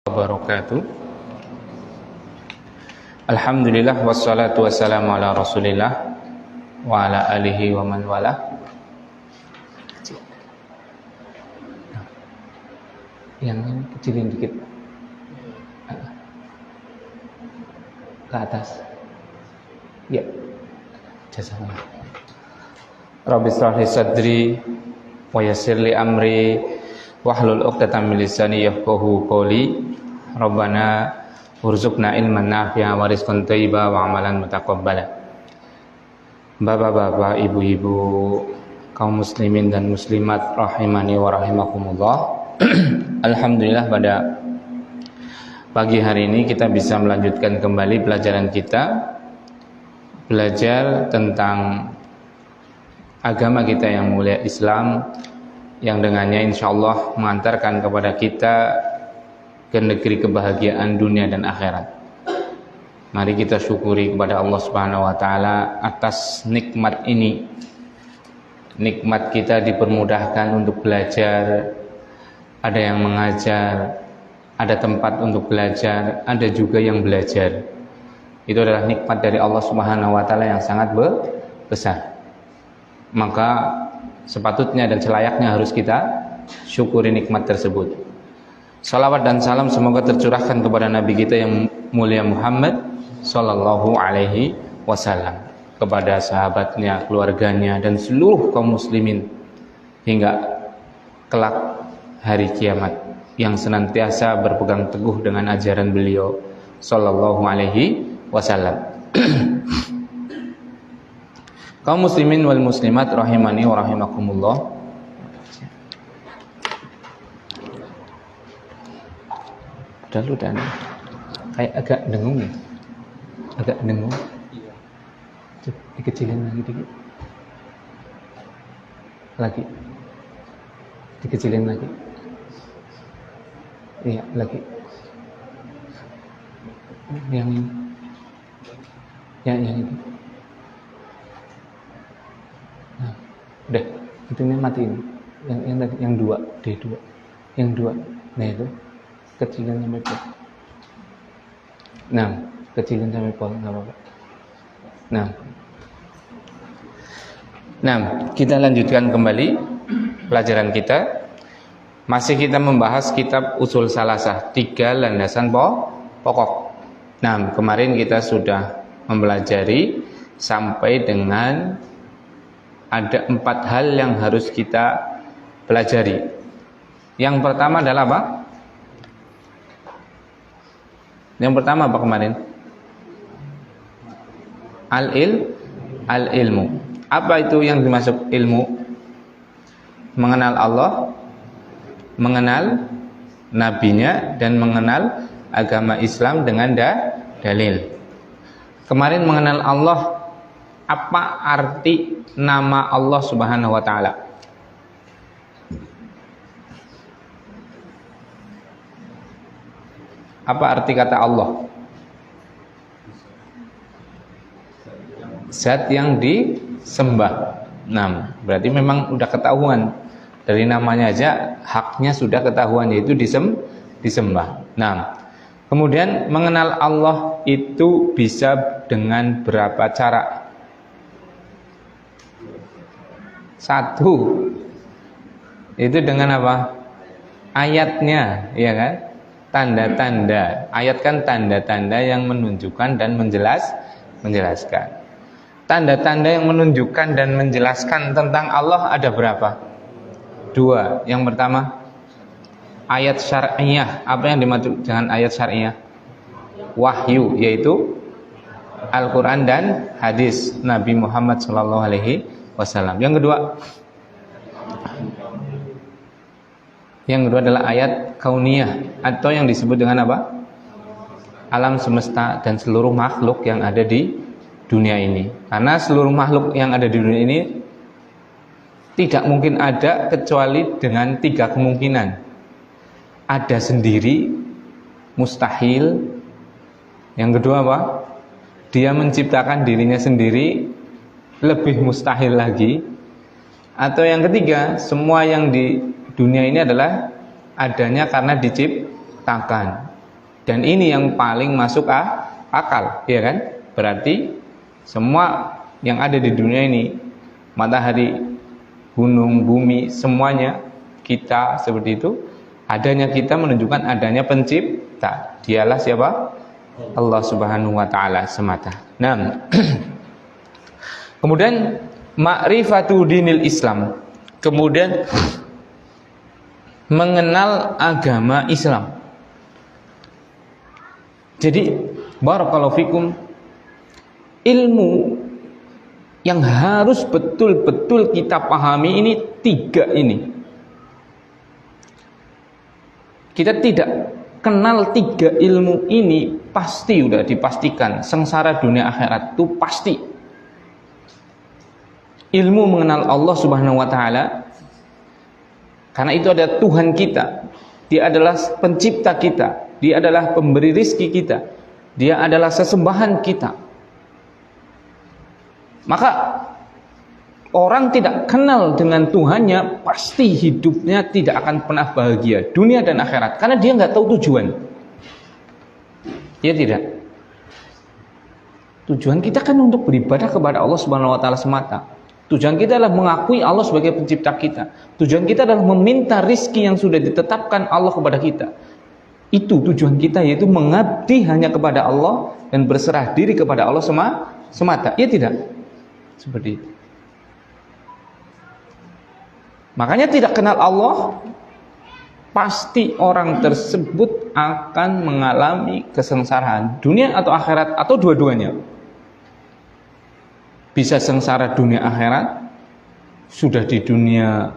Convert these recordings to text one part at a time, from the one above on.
Wabarakatuh. Alhamdulillah wassalatu wassalamu ala Rasulillah wa ala alihi wa man wala. Yang ini kecilin dikit ke atas. Ya. Jazakallah. Rabbi shrah li sadri wa yassir li amri wahlul 'uqdatam min lisani yafqahu qawli. Rabbana urzuqna ilman nafi'a wa rizqan thayyiba wa amalan mutaqabbala. Bapak-bapak, ibu-ibu, kaum muslimin dan muslimat rahimani wa rahimakumullah. Alhamdulillah pada pagi hari ini kita bisa melanjutkan kembali pelajaran kita, belajar tentang agama kita yang mulia, Islam, yang dengannya insyaallah mengantarkan kepada kita ke negeri kebahagiaan dunia dan akhirat. Mari kita syukuri kepada Allah Subhanahu wa taala atas nikmat ini. Nikmat kita dipermudahkan untuk belajar, ada yang mengajar, ada tempat untuk belajar, ada juga yang belajar. Itu adalah nikmat dari Allah Subhanahu wa taala yang sangat besar. Maka sepatutnya dan selayaknya harus kita syukuri nikmat tersebut. Salawat dan salam semoga tercurahkan kepada Nabi kita yang mulia Muhammad sallallahu alaihi wasallam, kepada sahabatnya, keluarganya, dan seluruh kaum muslimin hingga kelak hari kiamat, yang senantiasa berpegang teguh dengan ajaran beliau sallallahu alaihi wasallam. Kaum muslimin wal muslimat rahimani wa rahimakumullah. Udah lu dan kayak agak dengung ya, agak dengung. Coba dikecilin lagi dikit, lagi dikecilin lagi, iya lagi. Yang ini, yang itu. Nah, udah, itunya matiin. Yang tadi, yang dua, D2, yang dua. Nah itu, kecilin sampai pol. Nah, kecilin sampai pol, nggak apa-apa. Nah, kita lanjutkan kembali pelajaran kita. Masih kita membahas kitab Ushul Salasah, 3 landasan pokok. Nah, kemarin kita sudah mempelajari sampai dengan ada 4 hal yang harus kita pelajari. Yang pertama adalah apa? Yang pertama apa kemarin? Al-ilmu. Apa itu yang dimaksud ilmu? Mengenal Allah, mengenal nabinya, dan mengenal agama Islam dengan dalil. Kemarin mengenal Allah, apa arti nama Allah Subhanahu wa taala? Apa arti kata Allah? Zat yang disembah. Nah, berarti memang udah ketahuan dari namanya aja, haknya sudah ketahuan, yaitu disembah. Nah, kemudian mengenal Allah itu bisa dengan berapa cara? 1, itu dengan apa? Ayatnya, ya kan? Tanda-tanda. Ayat kan tanda-tanda yang menunjukkan dan menjelaskan. Tanda-tanda yang menunjukkan dan menjelaskan tentang Allah ada berapa? 2. Yang pertama, ayat syar'iyah. Apa yang dimaksud dengan ayat syar'iyah? Wahyu, yaitu Al-Quran dan hadis Nabi Muhammad SAW. Yang kedua, adalah ayat kauniyah, atau yang disebut dengan apa? Alam semesta dan seluruh makhluk yang ada di dunia ini. Karena seluruh makhluk yang ada di dunia ini tidak mungkin ada kecuali dengan 3 kemungkinan. Ada sendiri, mustahil. Yang kedua apa? Dia menciptakan dirinya sendiri, lebih mustahil lagi. Atau yang ketiga, semua yang di dunia ini adalah adanya karena diciptakan. Dan ini yang paling masuk akal, ya kan? Berarti semua yang ada di dunia ini, matahari, gunung, bumi, semuanya kita seperti itu, adanya kita menunjukkan adanya pencipta. Dialah siapa? Allah Subhanahu wa taala semata. Nah, kemudian ma'rifatu dinil Islam. Kemudian mengenal agama Islam. Jadi barakallahu fikum, ilmu yang harus betul-betul kita pahami ini tiga ini. Kita tidak kenal tiga ilmu ini, pasti udah dipastikan sengsara dunia akhirat itu pasti. Ilmu mengenal Allah Subhanahu wa taala, karena itu ada Tuhan kita. Dia adalah pencipta kita, Dia adalah pemberi rizki kita, Dia adalah sesembahan kita. Maka orang tidak kenal dengan Tuhannya, pasti hidupnya tidak akan pernah bahagia, dunia dan akhirat, karena dia nggak tahu tujuan. Ya tidak. Tujuan kita kan untuk beribadah kepada Allah Subhanahu wa taala semata. Tujuan kita adalah mengakui Allah sebagai pencipta kita. Tujuan kita adalah meminta rizki yang sudah ditetapkan Allah kepada kita. Itu tujuan kita, yaitu mengabdi hanya kepada Allah dan berserah diri kepada Allah semata. Ya tidak? Seperti itu. Makanya tidak kenal Allah, pasti orang tersebut akan mengalami kesengsaraan dunia atau akhirat, atau dua-duanya. Bisa sengsara dunia akhirat, sudah di dunia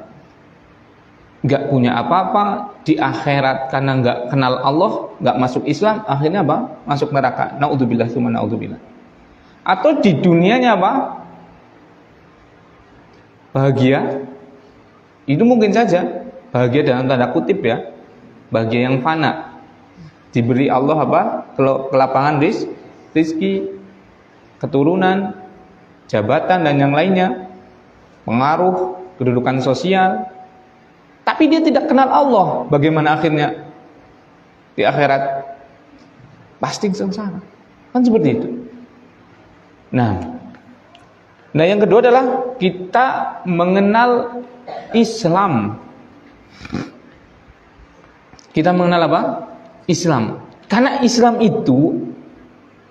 nggak punya apa-apa, di akhirat karena nggak kenal Allah, nggak masuk Islam, akhirnya apa? Masuk neraka. Naudzubillah tsumma naudzubillah. Atau di dunianya apa? Bahagia. Itu mungkin saja bahagia dalam tanda kutip ya, bahagia yang fana, diberi Allah apa? Kelapangan rizki, keturunan, jabatan dan yang lainnya, pengaruh, kedudukan sosial. Tapi dia tidak kenal Allah. Bagaimana akhirnya? Di akhirat pasti sengsara. Kan seperti itu. Nah, yang kedua adalah kita mengenal Islam. Kita mengenal apa? Islam. Karena Islam itu,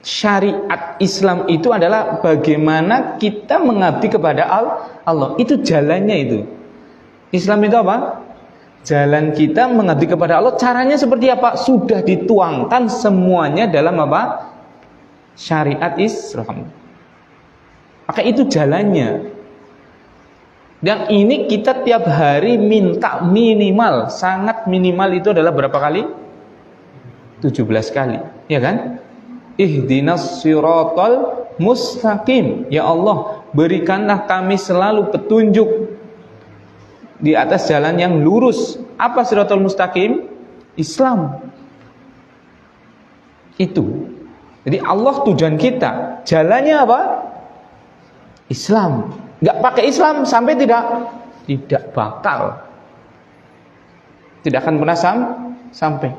syariat Islam itu adalah bagaimana kita mengabdi kepada Allah. Itu jalannya itu. Islam itu apa? Jalan kita mengabdi kepada Allah. Caranya seperti apa? Sudah dituangkan semuanya dalam apa? Syariat Islam. Maka itu jalannya. Dan ini kita tiap hari minta minimal, sangat minimal itu adalah berapa kali? 17 kali, ya kan? Ihdinas siratal mustaqim. Ya Allah, berikanlah kami selalu petunjuk di atas jalan yang lurus. Apa siratal mustaqim? Islam. Itu. Jadi Allah tujuan kita. Jalannya apa? Islam. Nggak pakai Islam sampai tidak bakal, tidak akan pernah sampai.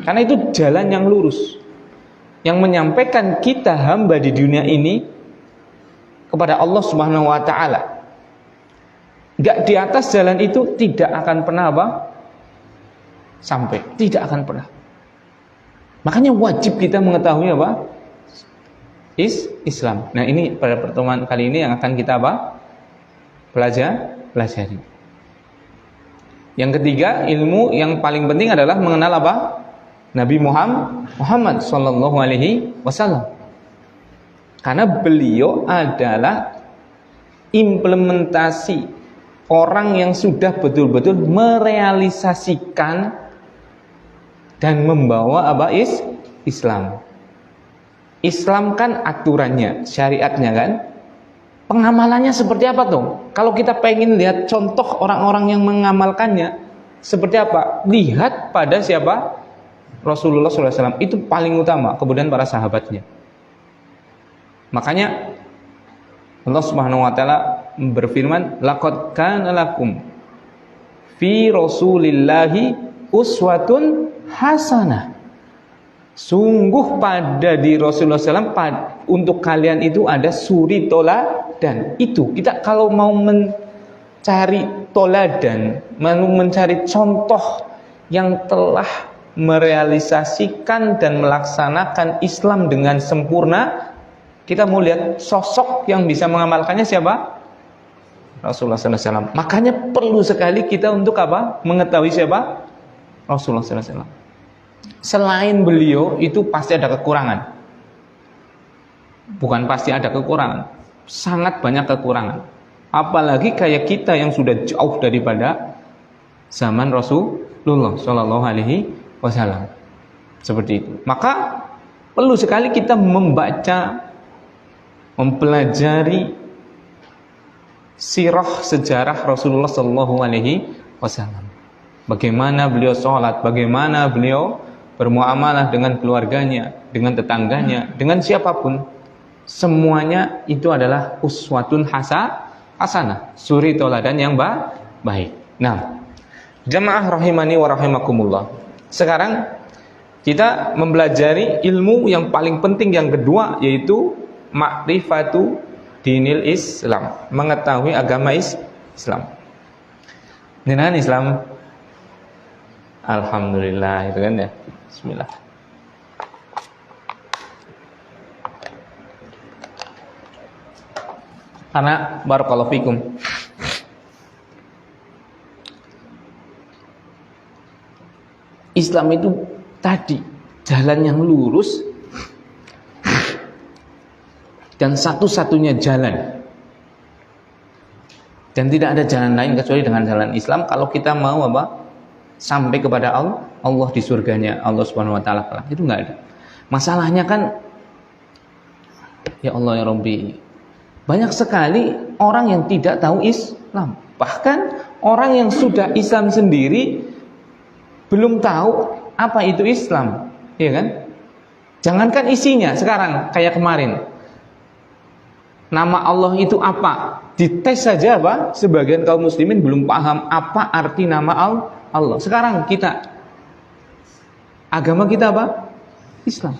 Karena itu jalan yang lurus, yang menyampaikan kita hamba di dunia ini kepada Allah Subhanahu wa taala. Nggak di atas jalan itu tidak akan pernah apa? Sampai, tidak akan pernah. Makanya wajib kita mengetahui apa? Islam. Nah, ini pada pertemuan kali ini yang akan kita apa? Pelajari. Yang ketiga, ilmu yang paling penting adalah mengenal apa? Nabi Muhammad sallallahu alaihi wasallam. Karena beliau adalah implementasi orang yang sudah betul-betul merealisasikan dan membawa apa? Islam. Islam kan aturannya, syariatnya kan. Pengamalannya seperti apa tuh? Kalau kita pengen lihat contoh orang-orang yang mengamalkannya seperti apa? Lihat pada siapa? Rasulullah SAW. Itu paling utama. Kemudian para sahabatnya. Makanya Allah Subhanahu Wa Taala berfirman, laqad kana lakum fi Rasulillahi uswatun hasanah. Sungguh pada di Rasulullah SAW untuk kalian itu ada suri toladan. Itu kita kalau mau mencari toladan, mau mencari contoh yang telah merealisasikan dan melaksanakan Islam dengan sempurna, kita mau lihat sosok yang bisa mengamalkannya siapa? Rasulullah SAW. Makanya perlu sekali kita untuk apa? Mengetahui siapa? Rasulullah SAW. Selain beliau itu pasti ada kekurangan. Bukan pasti ada kekurangan, sangat banyak kekurangan. Apalagi kayak kita yang sudah jauh daripada zaman Rasulullah Shallallahu Alaihi Wasallam. Seperti itu. Maka perlu sekali kita membaca, mempelajari sirah sejarah Rasulullah Shallallahu Alaihi Wasallam. Bagaimana beliau sholat, bagaimana beliau bermuamalah dengan keluarganya, dengan tetangganya, dengan siapapun. Semuanya itu adalah uswatun hasanah, suri toladan yang baik. Nah, jamaah rahimani wa rahimakumullah. Sekarang kita mempelajari ilmu yang paling penting yang kedua, yaitu ma'rifatu dinil Islam, mengetahui agama Islam. Dengan Islam, alhamdulillah, itu kan ya. Bismillah. Karena barakallahu fikum, Islam itu tadi jalan yang lurus dan satu-satunya jalan, dan tidak ada jalan lain kecuali dengan jalan Islam kalau kita mau apa? Sampai kepada Allah di surganya Allah Subhanahu wa taala. Itu enggak ada. Masalahnya kan, ya Allah ya Rabbi, banyak sekali orang yang tidak tahu Islam. Bahkan orang yang sudah Islam sendiri belum tahu apa itu Islam, ya kan? Jangankan isinya, sekarang kayak kemarin, nama Allah itu apa? Dites saja apa? Sebagian kaum muslimin belum paham apa arti nama Allah. Sekarang kita, agama kita apa? Islam.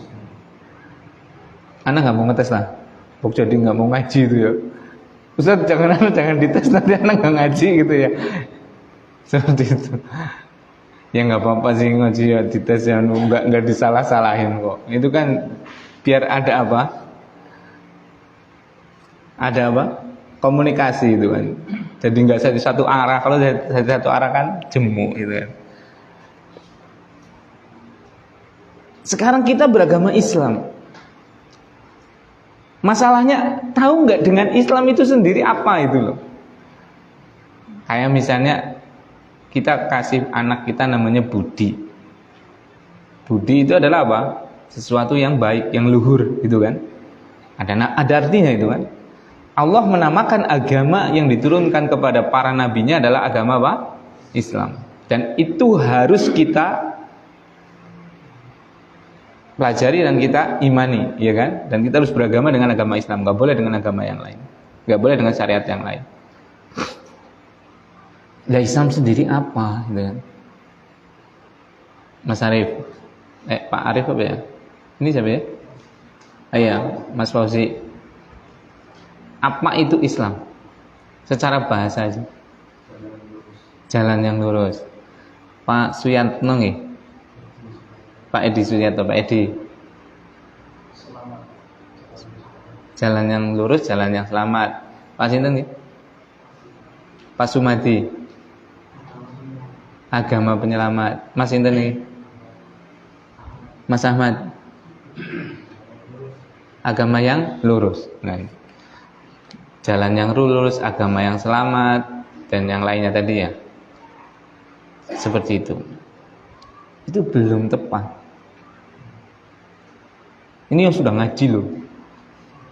Anak nggak mau ngetes lah, pokok jadi nggak mau ngaji itu ya. Ustaz jangan dites, nanti anak nggak ngaji gitu ya. Seperti itu. Ya nggak apa-apa sih ngaji ya, dites ya, nggak disalah-salahin kok. Itu kan biar ada apa? Ada apa? Komunikasi itu kan. Jadi nggak satu arah. Kalau satu arah kan jemu gitu kan. Sekarang kita beragama Islam. Masalahnya tahu nggak dengan Islam itu sendiri apa itu loh. Kayak misalnya kita kasih anak kita namanya Budi. Budi itu adalah apa? Sesuatu yang baik, yang luhur gitu kan. Ada artinya itu kan. Allah menamakan agama yang diturunkan kepada para nabinya adalah agama apa? Islam. Dan itu harus kita pelajari dan kita imani, ya kan? Dan kita harus beragama dengan agama Islam, nggak boleh dengan agama yang lain, nggak boleh dengan syariat yang lain. Lah Islam sendiri apa, gitu kan? Mas Arif, Pak Arif apa ya? Ini siapa ya? Iya, Mas Fauzi. Apa itu Islam? Secara bahasa aja. Jalan yang lurus. Pak Suyatno nggih. Pak Edi Suyatno, Pak Edi. Jalan yang lurus, jalan yang selamat. Pak sinten nggih? Pak Sumadi. Agama penyelamat. Mas sinten nggih? Mas Ahmad. Agama yang lurus. Nah, jalan yang lurus, agama yang selamat, dan yang lainnya tadi ya. Seperti itu. Itu belum tepat. Ini yang sudah ngaji loh.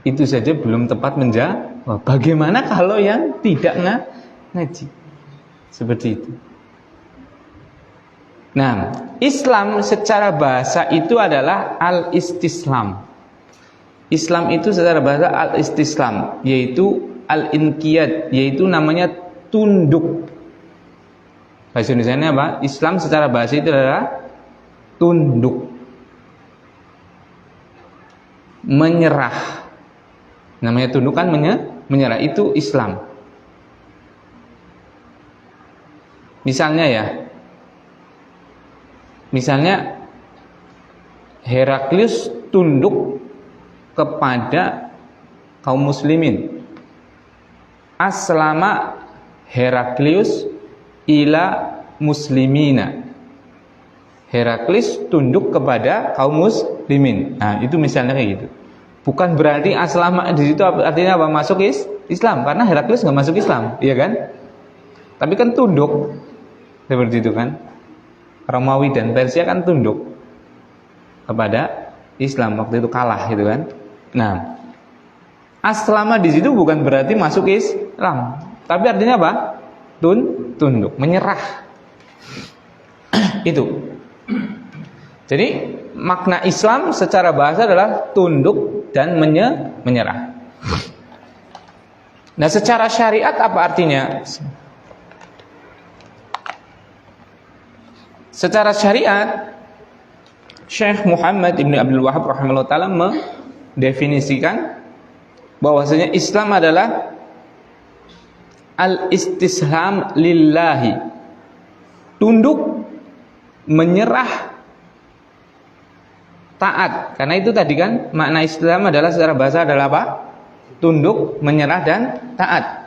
Itu saja belum tepat menjawab. Bagaimana kalau yang tidak ngaji? Seperti itu. Nah, Islam secara bahasa itu adalah al-istislam. Islam itu secara bahasa al-istislam, yaitu al-inqiyad, yaitu namanya tunduk. Bahasa Indonesianya apa? Islam secara bahasa itu adalah tunduk. menyerah. Namanya tunduk kan menyerah, itu Islam. Misalnya Heraklius tunduk kepada kaum muslimin. Aslama Heraklius ila muslimina. Heraklius tunduk kepada kaum muslimin. Nah, itu misalnya kayak gitu. Bukan berarti aslama di situ artinya apa? Masuk Islam, karena Heraklius nggak masuk Islam, iya kan? Tapi kan tunduk seperti itu kan. Romawi dan Persia kan tunduk kepada Islam, waktu itu kalah gitu kan. Nah, aslama di situ bukan berarti masuk Islam, tapi artinya apa? Tunduk, menyerah. Itu. Jadi makna Islam secara bahasa adalah tunduk dan menyerah. Nah, secara syariat apa artinya? Secara syariat, Syekh Muhammad Ibn Abdul Wahab rahimahullah ta'ala mendefinisikan bahwasanya Islam adalah al-istisham lillahi, tunduk, menyerah, taat. Karena itu tadi kan makna Islam adalah secara bahasa adalah apa? Tunduk, menyerah, dan taat.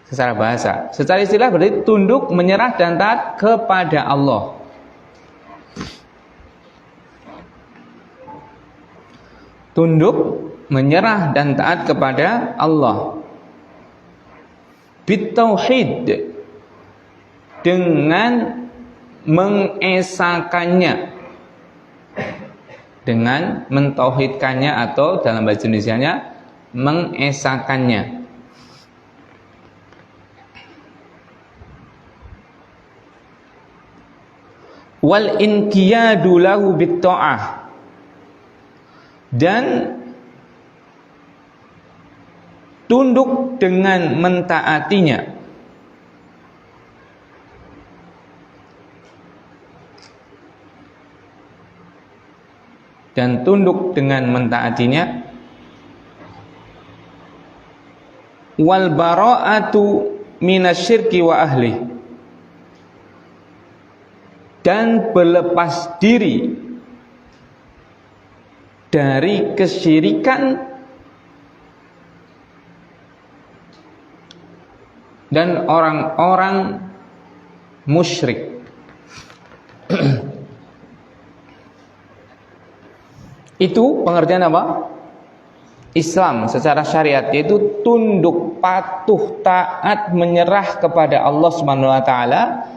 Secara bahasa. Secara istilah berarti tunduk, menyerah, dan taat kepada Allah. Tunduk, menyerah, dan taat kepada Allah. Bitauhid, dengan mengesakannya, dengan mentauhidkannya, atau dalam bahasa Indonesianya mengesakannya. Wal inqiyadu lahu bitta'ah, dan tunduk dengan mentaatinya. Dan tunduk dengan mentaatinya. Wal bara'atu minasyirki wa ahli, dan berlepas diri dari kesyirikan dan orang-orang musyrik. Itu pengertian apa? Islam secara syariat, yaitu tunduk, patuh, taat, menyerah kepada Allah Subhanahu wa taala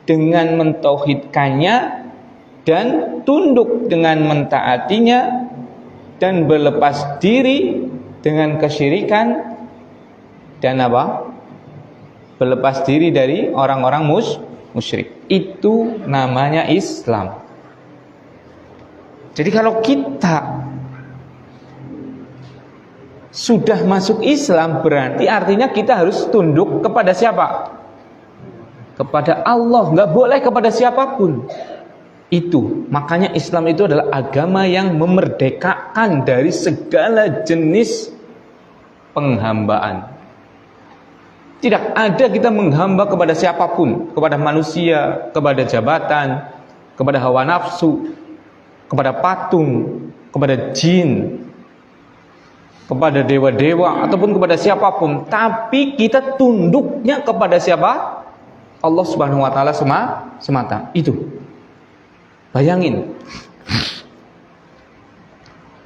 dengan mentauhidkannya, dan tunduk dengan mentaatinya, dan berlepas diri dengan kesyirikan dan apa? Berlepas diri dari orang-orang musyrik. Itu namanya Islam. Jadi kalau kita sudah masuk Islam, berarti artinya kita harus tunduk kepada siapa? Kepada Allah, nggak boleh kepada siapapun. Itu makanya Islam itu adalah agama yang memerdekakan dari segala jenis penghambaan. Tidak ada kita menghamba kepada siapapun, kepada manusia, kepada jabatan, kepada hawa nafsu, kepada patung, kepada jin, kepada dewa-dewa, ataupun kepada siapapun. Tapi kita tunduknya kepada siapa? Allah Subhanahu wa taala semata. Itu. Bayangin.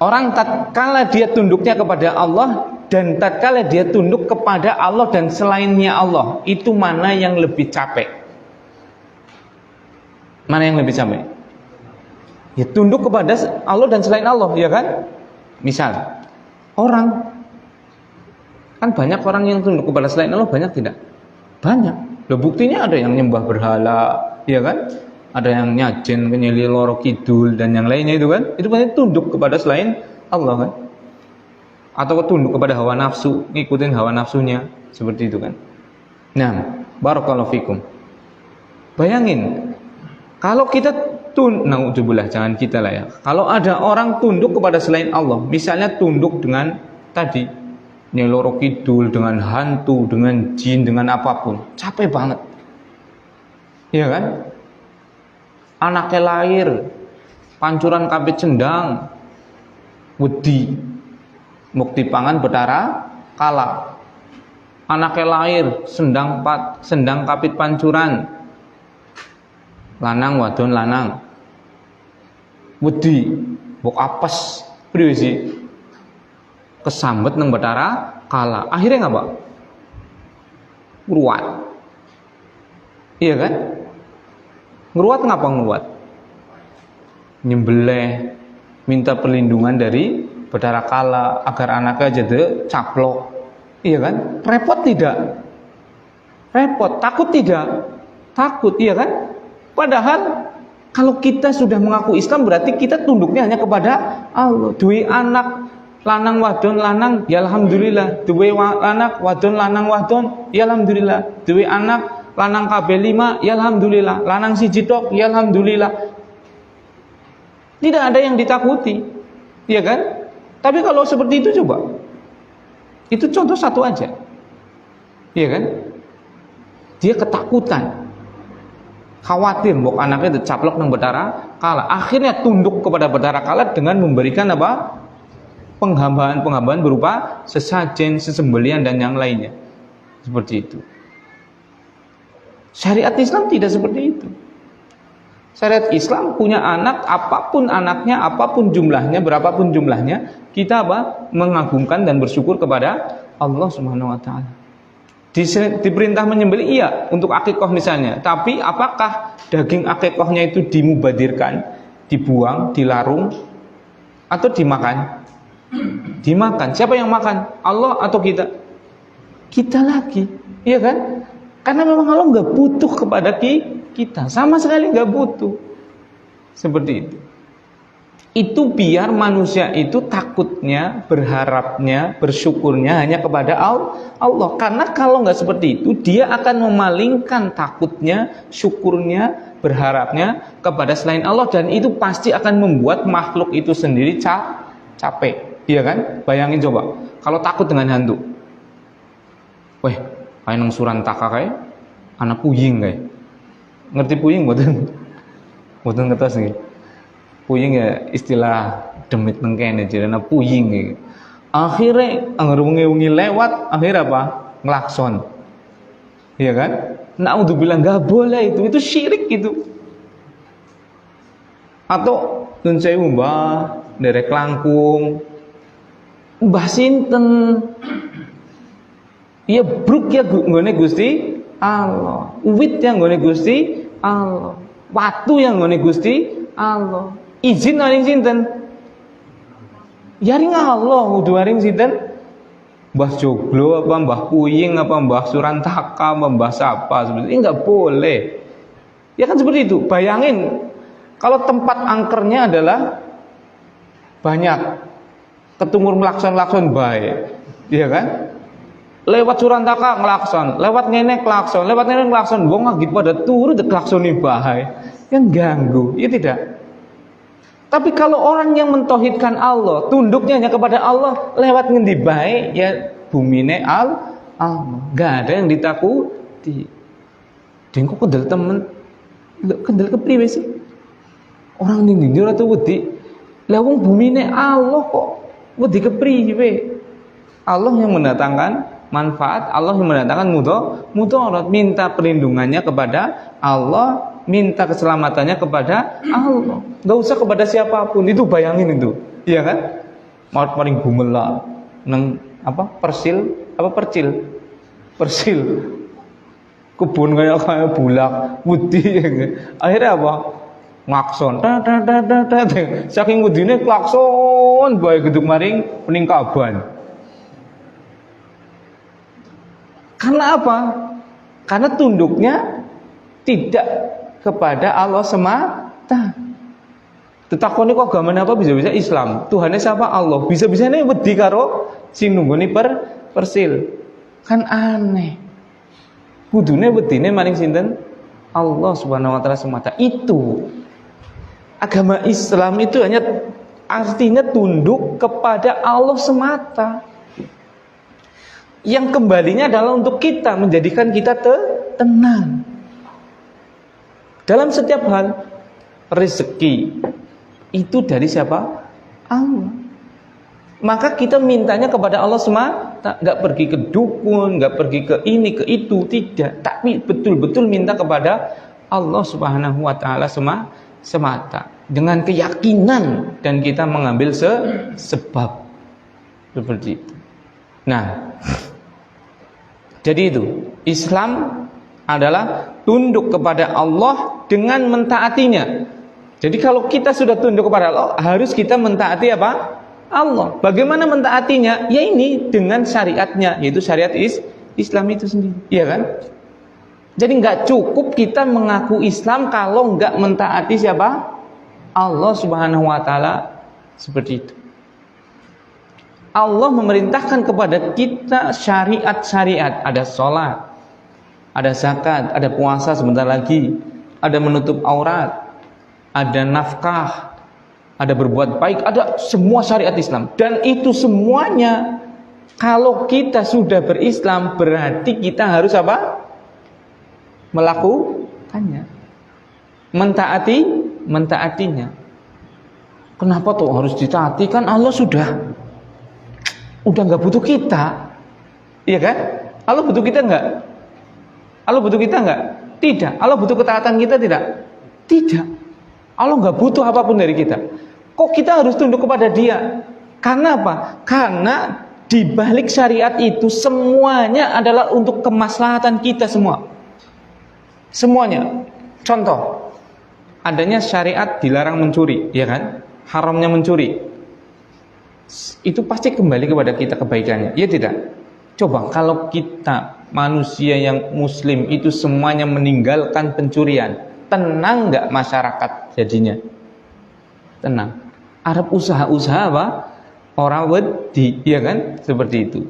Orang tatkala dia tunduknya kepada Allah dan tatkala dia tunduk kepada Allah dan selainnya Allah, itu mana yang lebih capek? Mana yang lebih capek? Ya tunduk kepada Allah dan selain Allah, ya kan? Misal, orang kan banyak orang yang tunduk kepada selain Allah, banyak tidak? Banyak. Loh, buktinya ada yang nyembah berhala, ya kan? Ada yang nyajen, nyeli loro kidul dan yang lainnya itu kan? Itu berarti tunduk kepada selain Allah kan? Atau tunduk kepada hawa nafsu, ngikutin hawa nafsunya, seperti itu kan? Nah, barakallahu fikum. Bayangin, Kalau kita naudzubillah, jangan kita lah ya. Kalau ada orang tunduk kepada selain Allah, misalnya tunduk dengan tadi nyeloro kidul, dengan hantu, dengan jin, dengan apapun, capek banget. Iya kan? Anaknya lahir pancuran kabeh cendang, wedi mukti pangan betara kala. Anaknya lahir sendang kapit pancuran, lanang wadon lanang, wedi bok apes priwe sih kesambet nang betara kala. Akhirnya ngapa? Ngruat. Iya kan? Ngruat ngapa ngruat? Nyembelih, minta perlindungan dari betara kala agar anaknya jadi caplok. Iya kan? Repot tidak? Repot. Takut tidak? Takut, iya kan? Padahal kalau kita sudah mengaku Islam berarti kita tunduknya hanya kepada Allah. Duwe anak lanang wadon lanang, ya alhamdulillah. Duwe anak wadon lanang wadon, ya alhamdulillah. Duwe anak lanang kabeh 5, ya alhamdulillah. Lanang siji tok, ya alhamdulillah. Tidak ada yang ditakuti, iya kan? Tapi kalau seperti itu coba, itu contoh satu aja, iya kan? Dia ketakutan, khawatir bahwa anaknya dicaplok nang betara kala. Akhirnya tunduk kepada betara kala dengan memberikan apa? Penghambaan berupa sesajen, sesembelian dan yang lainnya. Seperti itu. Syariat Islam tidak seperti itu. Syariat Islam punya anak, apapun anaknya, apapun jumlahnya, berapapun jumlahnya, kita apa? Mengagungkan dan bersyukur kepada Allah Subhanahu wa taala. Diperintah menyembelih iya untuk akikah misalnya, tapi apakah daging akikahnya itu dimubadirkan, dibuang, dilarung atau dimakan? Dimakan. Siapa yang makan? Allah atau kita? Kita lagi, iya kan? Karena memang Allah nggak butuh kepada kita, sama sekali nggak butuh. Seperti itu. Itu biar manusia itu takutnya, berharapnya, bersyukurnya hanya kepada Allah. Karena kalau nggak seperti itu, dia akan memalingkan takutnya, syukurnya, berharapnya kepada selain Allah, dan itu pasti akan membuat makhluk itu sendiri capek. Iya kan? Bayangin coba, kalau takut dengan hantu. Weh, kayak nang Surantaka kayak anak puying kayak. Ngerti puying mboten? Mboten ngertos nggih. Puying ya istilah demit nengkene jenenge puying iki. Akhire anggere wengi-wengi lewat, akhir apa? Nglakson. Iya kan? Naudzubillah, enggak boleh itu syirik gitu. Atau nun sewu Mbah, derek langkung. Mbah sinten? Ya bruk ya nggone Gusti Allah. Uwit yang nggone Gusti Allah. Watu yang nggone Gusti Allah. Izin maring sinten? Ya ring Allah, kudu maring sinten? Mbah Joglo apa Mbah Puying apa Mbah Surantaka apa Mbah Sapa seperti ini enggak boleh. Ya kan seperti itu. Bayangin kalau tempat angkernya adalah banyak ketumur melakson baik. Iya kan? Lewat Surantaka ngelakson, lewat ngene klakson, lewat ngene klakson, wong lagi pada turu deklaksoni bae. Yang ganggu, ya tidak. Tapi kalau orang yang mentauhidkan Allah, tunduknya hanya kepada Allah, lewat ngendi bae ya bumine Allah. Enggak ada yang ditakuti. Dengko kendel temen, kendel kepriwe sih? Orang ning ndi ora tuh wedi. Lah wong bumine Allah kok wedi kepriwe? Allah yang mendatangkan manfaat, Allah yang mendatangkan mudarat. Minta perlindungannya kepada Allah, minta keselamatannya kepada Allah. Enggak usah kepada siapapun. Itu bayangin itu. Iya kan? Maring gumela nang apa? Persil. Kebun kayak bulak, wedi. Akhirnya apa? Ngakson. Saking wedine klakson bae gedung maring peningkaban. Karena apa? Karena tunduknya tidak kepada Allah semata. Tetakoni kok agama apa bisa-bisa Islam. Tuhannya siapa? Allah. Bisa-bisanya wedi karo sing nunggoni persil. Kan aneh. Kudune wedine maring sinten? Allah Subhanahu wa taala semata. Itu agama Islam itu hanya artinya tunduk kepada Allah semata. Yang kembalinya adalah untuk kita, menjadikan kita tenang dalam setiap hal. Rezeki itu dari siapa? Allah. Maka kita mintanya kepada Allah semata, nggak pergi ke dukun, nggak pergi ke ini ke itu, tidak. Tapi betul-betul minta kepada Allah Subhanahu wa taala semata, dengan keyakinan, dan kita mengambil sebab seperti itu. Nah, jadi itu Islam adalah tunduk kepada Allah dengan mentaatinya. Jadi kalau kita sudah tunduk kepada Allah, harus kita mentaati apa? Allah. Bagaimana mentaatinya? Ya ini dengan syariatnya, yaitu syariat Islam itu sendiri, iya kan? Jadi nggak cukup kita mengaku Islam kalau nggak mentaati siapa? Allah Subhanahu wa taala. Seperti itu. Allah memerintahkan kepada kita syariat-syariat. Ada sholat, ada zakat, ada puasa sebentar lagi, ada menutup aurat, ada nafkah, ada berbuat baik, ada semua syariat Islam. Dan itu semuanya, kalau kita sudah berislam, berarti kita harus apa? Melakukannya, mentaatinya. Kenapa tuh harus ditaati? Kan Allah sudah nggak butuh kita, iya kan? Allah butuh kita nggak? Allah butuh kita nggak? Tidak. Allah butuh ketaatan kita tidak. Allah nggak butuh apapun dari kita. Kok kita harus tunduk kepada Dia? Karena apa? Karena di balik syariat itu semuanya adalah untuk kemaslahatan kita semua. Semuanya. Contoh, adanya syariat dilarang mencuri, ya kan? Haramnya mencuri. Itu pasti kembali kepada kita kebaikannya, ya tidak? Coba kalau kita manusia yang muslim itu semuanya meninggalkan pencurian, tenang nggak masyarakat jadinya? Tenang. Arab usaha-usaha apa? Orang wedi, ya kan? Seperti itu.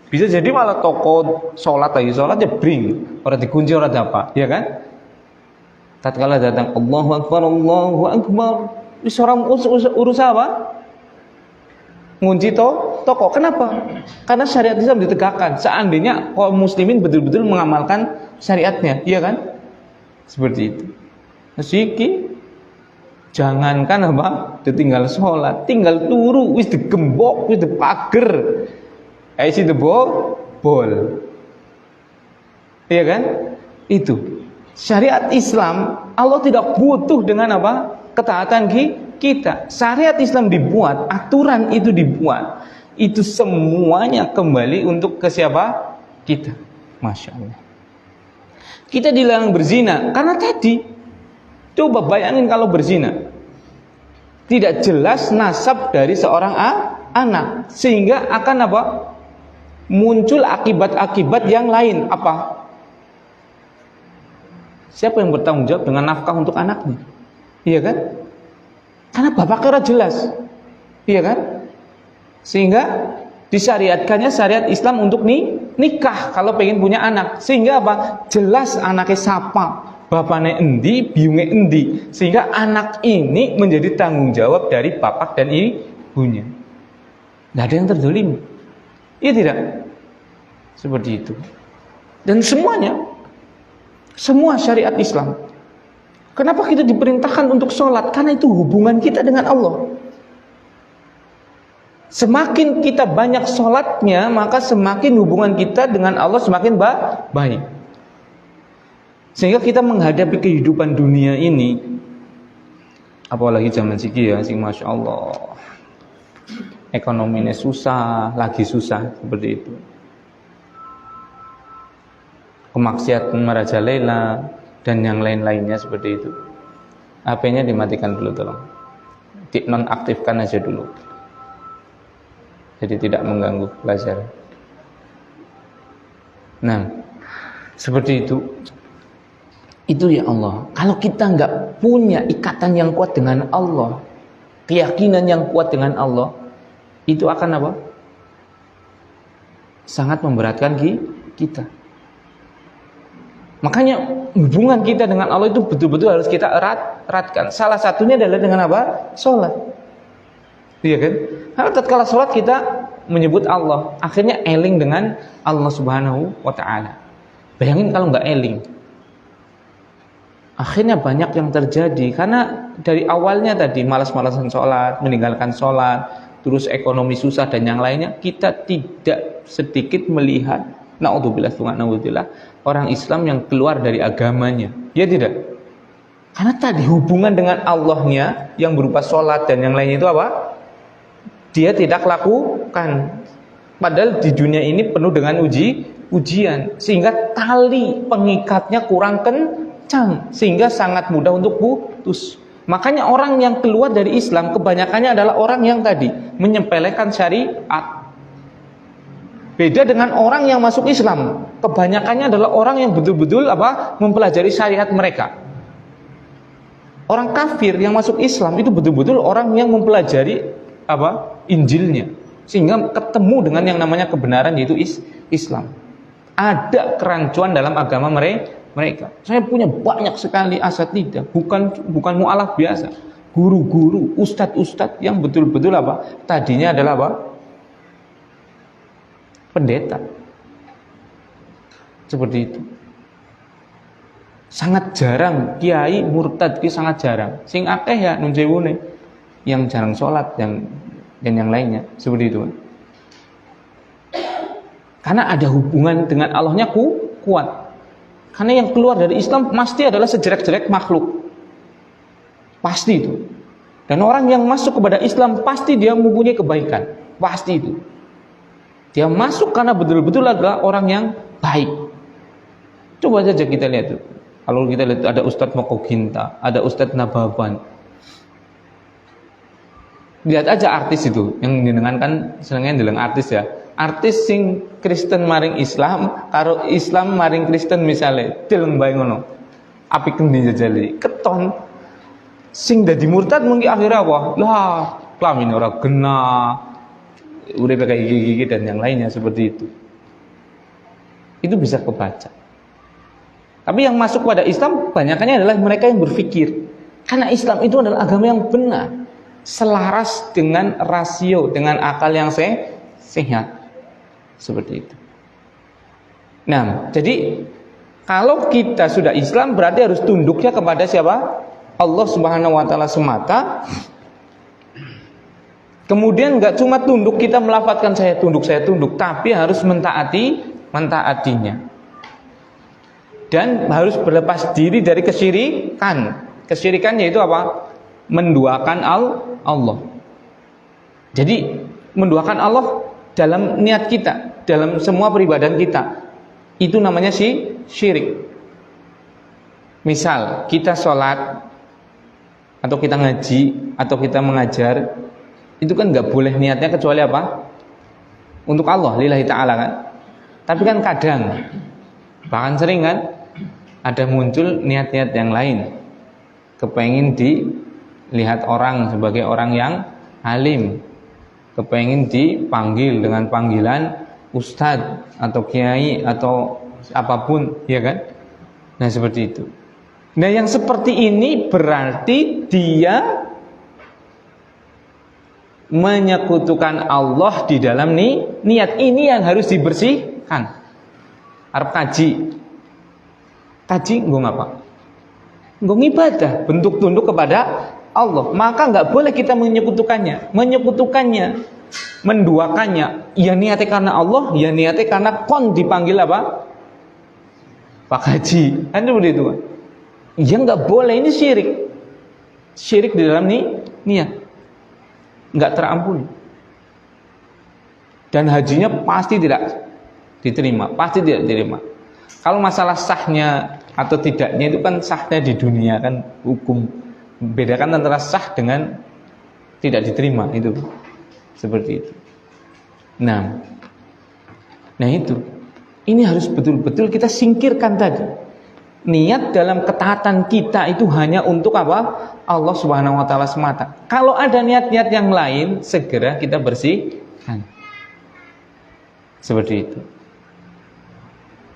Bisa jadi malah toko sholat lagi sholat ya bring, orang dikunci orang apa, ya kan? Tatkala datang Allahu Akbar, orang urusan apa? Ngunci toko. Kenapa? Karena syariat Islam ditegakkan. Seandainya kaum muslimin betul-betul mengamalkan syariatnya, iya kan? Seperti itu. Siki jangankan apa? Ditinggal sholat, tinggal turu wis digembok, wis dipager. Isi bol. Iya kan? Itu. Syariat Islam, Allah tidak butuh dengan apa? Ketaatan kita. Syariat Islam dibuat, aturan itu dibuat, itu semuanya kembali untuk ke siapa? Kita. Masya Allah. Kita dilarang berzina karena tadi, coba bayangin kalau berzina, tidak jelas nasab dari seorang anak, sehingga akan apa? Muncul akibat-akibat yang lain. Apa? Siapa yang bertanggung jawab dengan nafkah untuk anaknya? Iya kan? Karena bapaknya jelas, iya kan? Sehingga disyariatkannya syariat Islam untuk nikah kalau pengen punya anak. Sehingga apa? Jelas anaknya siapa, bapaknya endi, biungnya endi. Sehingga anak ini menjadi tanggung jawab dari bapak dan ibunya. Tidak ada yang terzalim. Iya tidak? Seperti itu. Dan semuanya, semua syariat Islam. Kenapa kita diperintahkan untuk sholat? Karena itu hubungan kita dengan Allah. Semakin kita banyak sholatnya, maka semakin hubungan kita dengan Allah semakin baik. Sehingga kita menghadapi kehidupan dunia ini, apalagi zaman siki ya, sing masya Allah, ekonominya susah, lagi susah seperti itu. Kemaksiatan merajalela dan yang lain-lainnya seperti itu. HP-nya dimatikan dulu tolong. Dinonaktifkan aja dulu. Jadi tidak mengganggu pelajar. Nah, seperti itu. Itu ya Allah. Kalau kita nggak punya ikatan yang kuat dengan Allah, keyakinan yang kuat dengan Allah, itu akan apa? Sangat memberatkan kita. Makanya hubungan kita dengan Allah itu betul-betul harus kita eratkan. Salah satunya adalah dengan apa? Sholat. Iya kan? Karena tatkala sholat kita menyebut Allah, akhirnya eling dengan Allah Subhanahu wa Ta'ala. Bayangin kalau nggak eling, akhirnya banyak yang terjadi. Karena dari awalnya tadi malas-malasan sholat, meninggalkan sholat, terus ekonomi susah dan yang lainnya, kita tidak sedikit melihat na'udzubillah orang Islam yang keluar dari agamanya. Ya tidak? Karena tadi hubungan dengan Allahnya yang berupa sholat dan yang lainnya itu apa? Dia tidak lakukan. Padahal di dunia ini penuh dengan ujian, sehingga tali pengikatnya kurang kencang, sehingga sangat mudah untuk putus. Makanya orang yang keluar dari Islam kebanyakannya adalah orang yang tadi menyepelekan syariat. Beda dengan orang yang masuk Islam, kebanyakannya adalah orang yang betul-betul mempelajari syariat mereka. Orang kafir yang masuk Islam itu betul-betul orang yang mempelajari Injilnya, sehingga ketemu dengan yang namanya kebenaran, yaitu Islam. Ada kerancuan dalam agama mereka. Saya punya banyak sekali asatidzah, bukan mu'alaf biasa, guru-guru, ustadz-ustadz yang betul-betul tadinya adalah pendeta. Seperti itu. Sangat jarang kiai murtad, sangat jarang. Sing akeh ya nun sewune yang jarang sholat dan yang lainnya, seperti itu. Karena ada hubungan dengan Allahnya kuat. Karena yang keluar dari Islam pasti adalah sejelek-jelek makhluk, pasti itu. Dan orang yang masuk kepada Islam pasti dia mempunyai kebaikan, pasti itu. Dia masuk karena betul-betul adalah orang yang baik. Coba saja kita lihat tuh. Kalau kita lihat ada Ustadz Mokoginta, ada Ustadz Nababan. Lihat aja artis itu, yang jenengan kan senengnya ndeleng artis ya. Artis sing Kristen maring Islam, karo Islam maring Kristen misalnya, deleng bae ngono. Apik kendi jajali, keton. Sing dadi murtad mungkin akhirnya apa? Lah, kelamin ora kena. Udah pakai gigi dan yang lainnya seperti itu. Itu bisa kebaca. Tapi yang masuk pada Islam banyakannya adalah mereka yang berpikir. Karena Islam itu adalah agama yang benar, selaras dengan rasio, dengan akal yang sehat. Seperti itu. Nah, jadi kalau kita sudah Islam berarti harus tunduknya kepada siapa? Allah Subhanahu wa Ta'ala semata. Kemudian nggak cuma tunduk, kita melafadzkan saya tunduk, tapi harus mentaatinya. Dan harus berlepas diri dari kesyirikan. Kesyirikan yaitu apa? Menduakan Allah. Jadi menduakan Allah dalam niat kita, dalam semua peribadahan kita, itu namanya syirik. Misal kita sholat, atau kita ngaji, atau kita mengajar, itu kan nggak boleh niatnya kecuali apa? Untuk Allah, lillahi ta'ala kan. Tapi kan kadang, bahkan sering kan, ada muncul niat-niat yang lain, kepengin dilihat orang sebagai orang yang alim, kepengin dipanggil dengan panggilan ustadz atau kiai atau apapun, ya kan? Nah seperti itu. Nah yang seperti ini berarti dia menyekutukan Allah di dalam niat. Ini yang harus dibersihkan. Arep kaji nggo ngapa? Nggo ngibadah, bentuk tunduk kepada Allah. Maka nggak boleh kita menyekutukannya, menduakannya. Ya niatnya karena Allah, ya niatnya karena kon dipanggil apa? Pak Haji. Kan seperti itu kan? Ya nggak boleh, ini syirik. Syirik di dalam niat. Nggak terampuni. Dan hajinya pasti tidak diterima, pasti tidak diterima. Kalau masalah sahnya atau tidaknya itu kan sahnya di dunia kan hukum. Bedakan antara sah dengan tidak diterima itu. Seperti itu. Nah itu. Ini harus betul-betul kita singkirkan tadi. Niat dalam ketaatan kita itu hanya untuk apa? Allah Subhanahu wa Ta'ala semata. Kalau ada niat-niat yang lain, segera kita bersihkan. Seperti itu.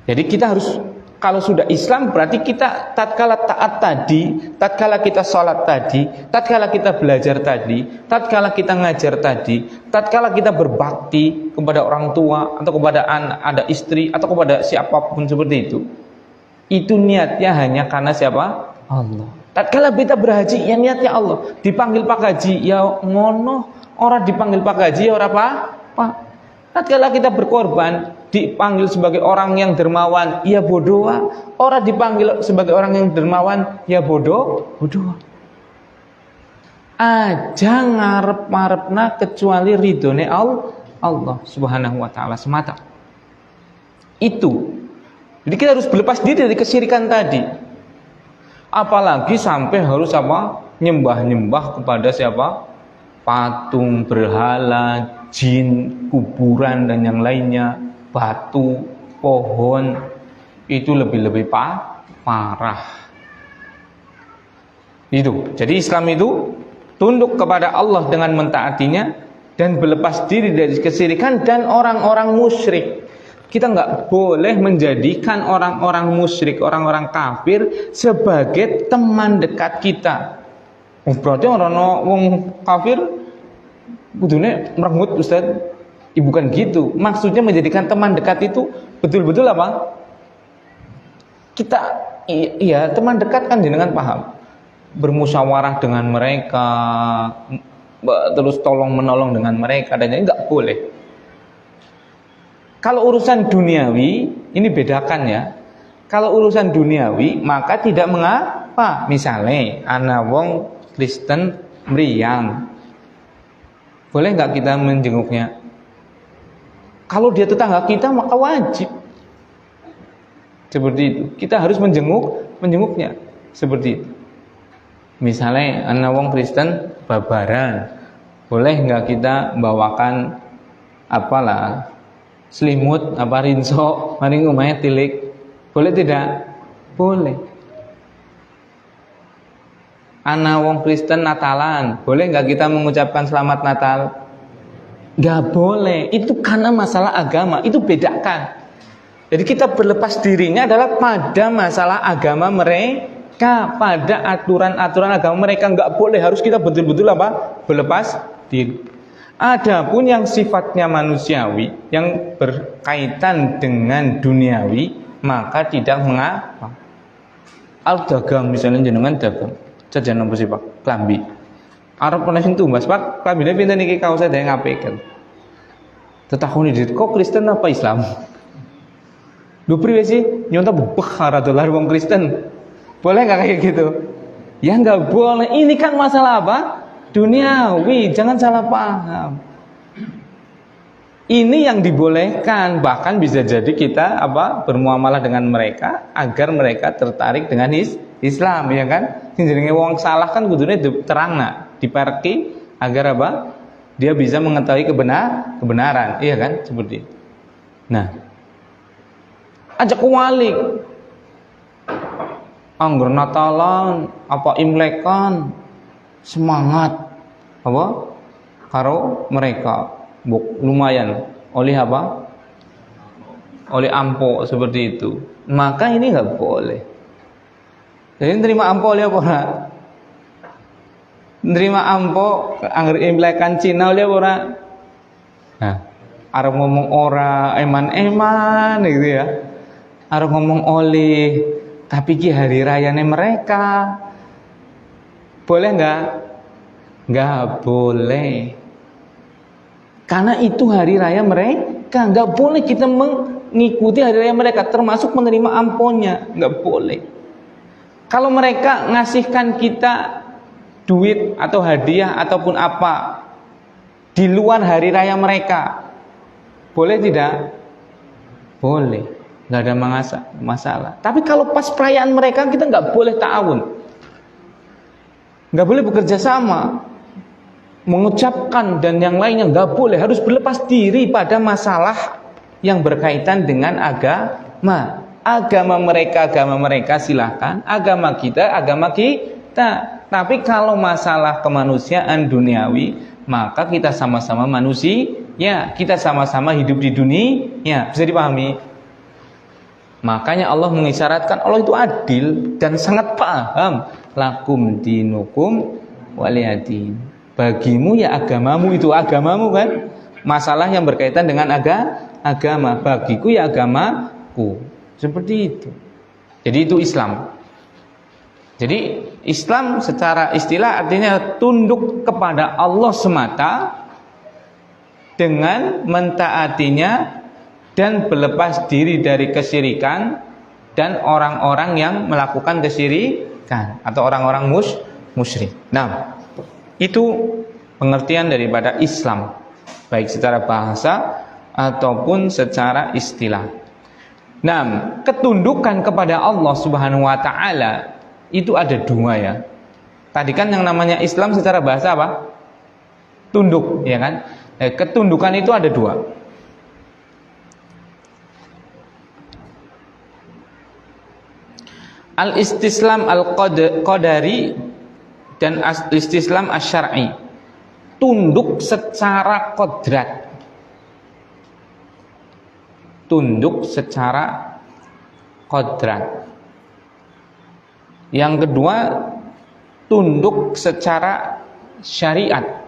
Jadi kita harus Kalau sudah Islam berarti kita tatkala taat tadi, tatkala kita sholat tadi, tatkala kita belajar tadi, tatkala kita ngajar tadi, tatkala kita berbakti kepada orang tua atau kepada anak, ada istri atau kepada siapapun seperti itu niatnya hanya karena siapa? Allah. Tatkala kita berhaji, ya niatnya Allah. Dipanggil Pak Haji, ya ngono. Orang dipanggil Pak Haji, ya orang apa? Tatkala kita berkorban, dipanggil sebagai orang yang dermawan, ya bodoh. Orang dipanggil sebagai orang yang dermawan, ya bodoh. Aja ngarep-ngarepna kecuali ridhone Allah Subhanahu wa taala semata. Itu. Jadi kita harus berlepas diri dari kesyirikan tadi. Apalagi sampai harus nyembah-nyembah kepada siapa? Patung, berhala, jin, kuburan dan yang lainnya, batu, pohon, itu lebih parah. Itu. Jadi Islam itu tunduk kepada Allah dengan mentaatinya dan berlepas diri dari kesyirikan dan orang-orang musyrik. Kita nggak boleh menjadikan orang-orang musyrik, orang-orang kafir sebagai teman dekat kita. Berarti orang kafir kudune merengut, Ustaz. Bukan gitu. Maksudnya menjadikan teman dekat itu betul-betul apa? Kita iya teman dekat kan jenengan paham. Bermusyawarah dengan mereka, terus tolong menolong dengan mereka, dan ini nggak boleh. Kalau urusan duniawi ini bedakan ya. Kalau urusan duniawi maka tidak mengapa. Misalnya ana wong Kristen mriyang, boleh nggak kita menjenguknya? Kalau dia tetangga kita maka wajib. Seperti itu. Kita harus menjenguknya. Seperti itu. Misalnya ana wong Kristen babaran, boleh nggak kita bawakan apalah selimut rinso maring omahe tilik? Boleh tidak? Boleh. Ana wong Kristen Natalan, boleh nggak kita mengucapkan selamat Natal? Nggak boleh. Itu karena masalah agama. Itu bedakan. Jadi kita berlepas dirinya adalah pada masalah agama mereka, pada aturan-aturan agama mereka. Nggak boleh. Harus kita betul-betul berlepas diri. Adapun yang sifatnya manusiawi, yang berkaitan dengan duniawi, maka tidak mengapa. Al dagang misalnya jenengan dagang. Jajan nopo sih Pak? Klambi. Arep ana sing tumbas Pak, klambine pinten iki kaos saya ngapiken. Tetakoni dit, kok Kristen apa Islam? Lho priwe sih? Nyontok bebek dolar wong Kristen. Boleh enggak kayak gitu? Ya enggak boleh. Ini kan masalah apa? Duniawi, jangan salah paham. Ini yang dibolehkan, bahkan bisa jadi kita bermuamalah dengan mereka agar mereka tertarik dengan Islam, ya kan? Sing jenenge wong salah kan kudune terangna, diperki agar dia bisa mengetahui kebenaran, iya kan? Seperti itu. Nah, ajak wali anggur Natalan, Imlekan, semangat karo mereka. Lumayan oleh oleh ampo seperti itu. Maka ini nggak boleh. Jadi terima ampo oleh apa? Nerima ampo angger Imlekan Cina oleh apa? Nah, arep ngomong ora eman-eman gitu ya. Arep ngomong oleh, tapi ki hari rayane mereka. Boleh nggak? Nggak boleh. Karena itu hari raya mereka, nggak boleh kita mengikuti hari raya mereka, termasuk menerima amponnya, nggak boleh. Kalau mereka ngasihkan kita duit atau hadiah ataupun apa di luar hari raya mereka, boleh tidak? Boleh, nggak ada masalah. Tapi kalau pas perayaan mereka kita nggak boleh ta'awun, nggak boleh bekerja sama, mengucapkan dan yang lainnya nggak boleh. Harus berlepas diri pada masalah yang berkaitan dengan agama. Agama mereka silahkan, agama kita. Tapi kalau masalah kemanusiaan duniawi, maka kita sama-sama manusia, kita sama-sama hidup di dunia. Bisa dipahami? Makanya Allah mengisyaratkan Allah itu adil dan sangat paham. Lakum dinukum waliyadin. Bagimu ya agamamu, itu agamamu kan. Masalah yang berkaitan dengan agama. Bagiku ya agamaku. Seperti itu. Jadi itu Islam. Jadi Islam secara istilah artinya tunduk kepada Allah semata dengan mentaatinya dan berlepas diri dari kesyirikan dan orang-orang yang melakukan kesyirikan atau orang-orang musyrik. Nah, itu pengertian daripada Islam, baik secara bahasa ataupun secara istilah. Nah, ketundukan kepada Allah Subhanahu wa taala itu ada dua ya. Tadi kan yang namanya Islam secara bahasa apa? Tunduk, ya kan? Ketundukan itu ada dua. Al-istislam al-qadari dan al-istislam asy-syar'i. Tunduk secara kodrat. Tunduk secara kodrat. Yang kedua, tunduk secara syariat.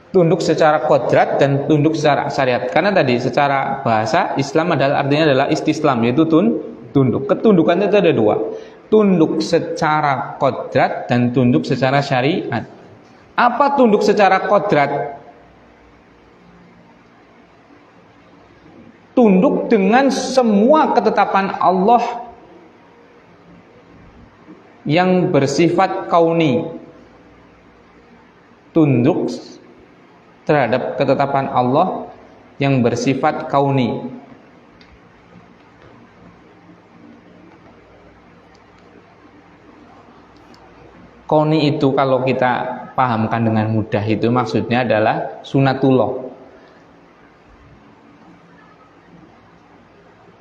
Tunduk secara kodrat dan tunduk secara syariat. Karena tadi secara bahasa Islam artinya adalah istislam, yaitu tunduk. Ketundukan itu ada dua. Tunduk secara kodrat dan tunduk secara syariat. Apa tunduk secara kodrat? Tunduk dengan semua ketetapan Allah yang bersifat kauni. Tunduk terhadap ketetapan Allah yang bersifat kauni. Kauni itu kalau kita pahamkan dengan mudah itu maksudnya adalah sunatullah.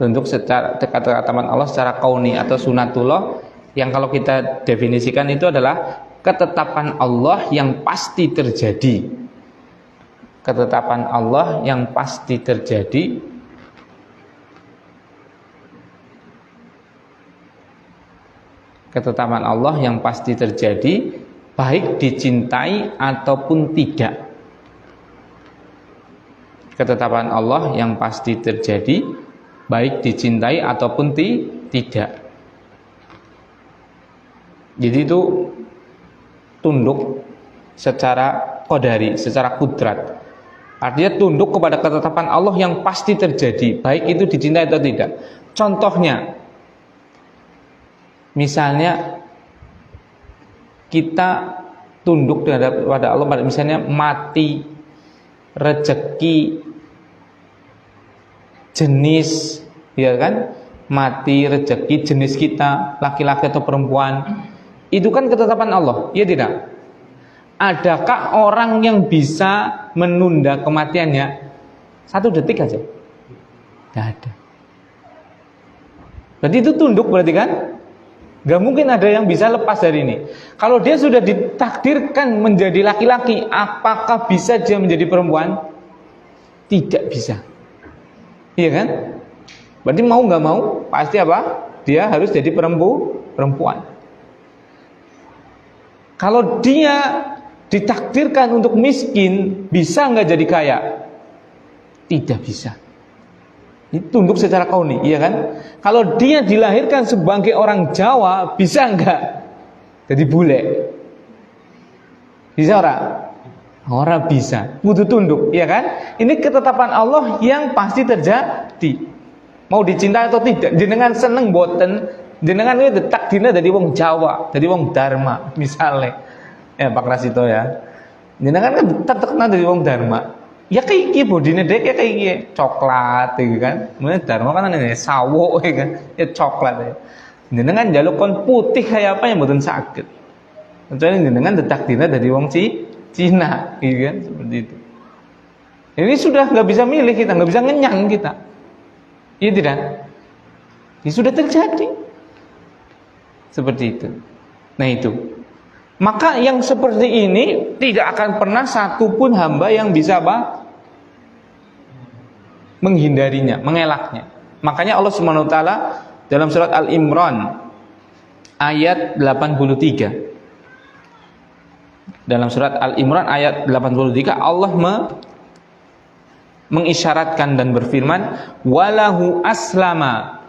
Tunduk secara ketetapan Allah secara kauni atau sunatullah yang kalau kita definisikan itu adalah ketetapan Allah yang pasti terjadi. Ketetapan Allah yang pasti terjadi ketetapan Allah yang pasti terjadi baik dicintai ataupun tidak. Ketetapan Allah yang pasti terjadi baik dicintai ataupun tidak. Jadi itu tunduk secara qadari, secara kudrat. Artinya tunduk kepada ketetapan Allah yang pasti terjadi, baik itu dicintai atau tidak. Contohnya, misalnya kita tunduk kepada Allah, misalnya mati, rezeki, jenis, ya kan? Mati, rezeki, jenis kita, laki-laki atau perempuan, itu kan ketetapan Allah, ya tidak? Adakah orang yang bisa menunda kematiannya 1 detik aja? Tidak ada. Berarti itu tunduk berarti kan? Gak mungkin ada yang bisa lepas dari ini. Kalau dia sudah ditakdirkan menjadi laki-laki, apakah bisa dia menjadi perempuan? Tidak bisa. Iya kan? Berarti mau gak mau pasti apa? Dia harus jadi perempuan. Kalau dia ditakdirkan untuk miskin, bisa nggak jadi kaya? Tidak bisa. Ini tunduk secara kauni, iya kan? Kalau dia dilahirkan sebagai orang Jawa, bisa nggak jadi bule? Bisa orang? Orang bisa. Butuh tunduk, iya kan? Ini ketetapan Allah yang pasti terjadi. Mau dicintai atau tidak, jenengan seneng boten, jenengan itu takdirnya dari wong Jawa, dari wong Dharma, misalnya. Ya Pak Rasito ya. Jenengan kan terkenal dari wong Dharma. Ya kayak iki bodine dek ya kayak iki coklat gitu kan. Mulane Dharma kan ini sawo ya kan. Ya coklat ya. Jenengan njaluk kon putih kayak apa yang mboten saged. Kecuali jenengan takdirnya dari wong Cina gitu kan, seperti itu. Ini sudah nggak bisa milih kita, nggak bisa ngenyang kita. Iya tidak? Ini sudah terjadi. Seperti itu. Nah itu. Maka yang seperti ini tidak akan pernah satupun hamba yang bisa apa? menghindarinya, mengelaknya. Makanya Allah Subhanahu wa taala dalam surat Al-Imran ayat 83. Dalam surat Al-Imran ayat 83 Allah mengisyaratkan dan berfirman, walahu aslama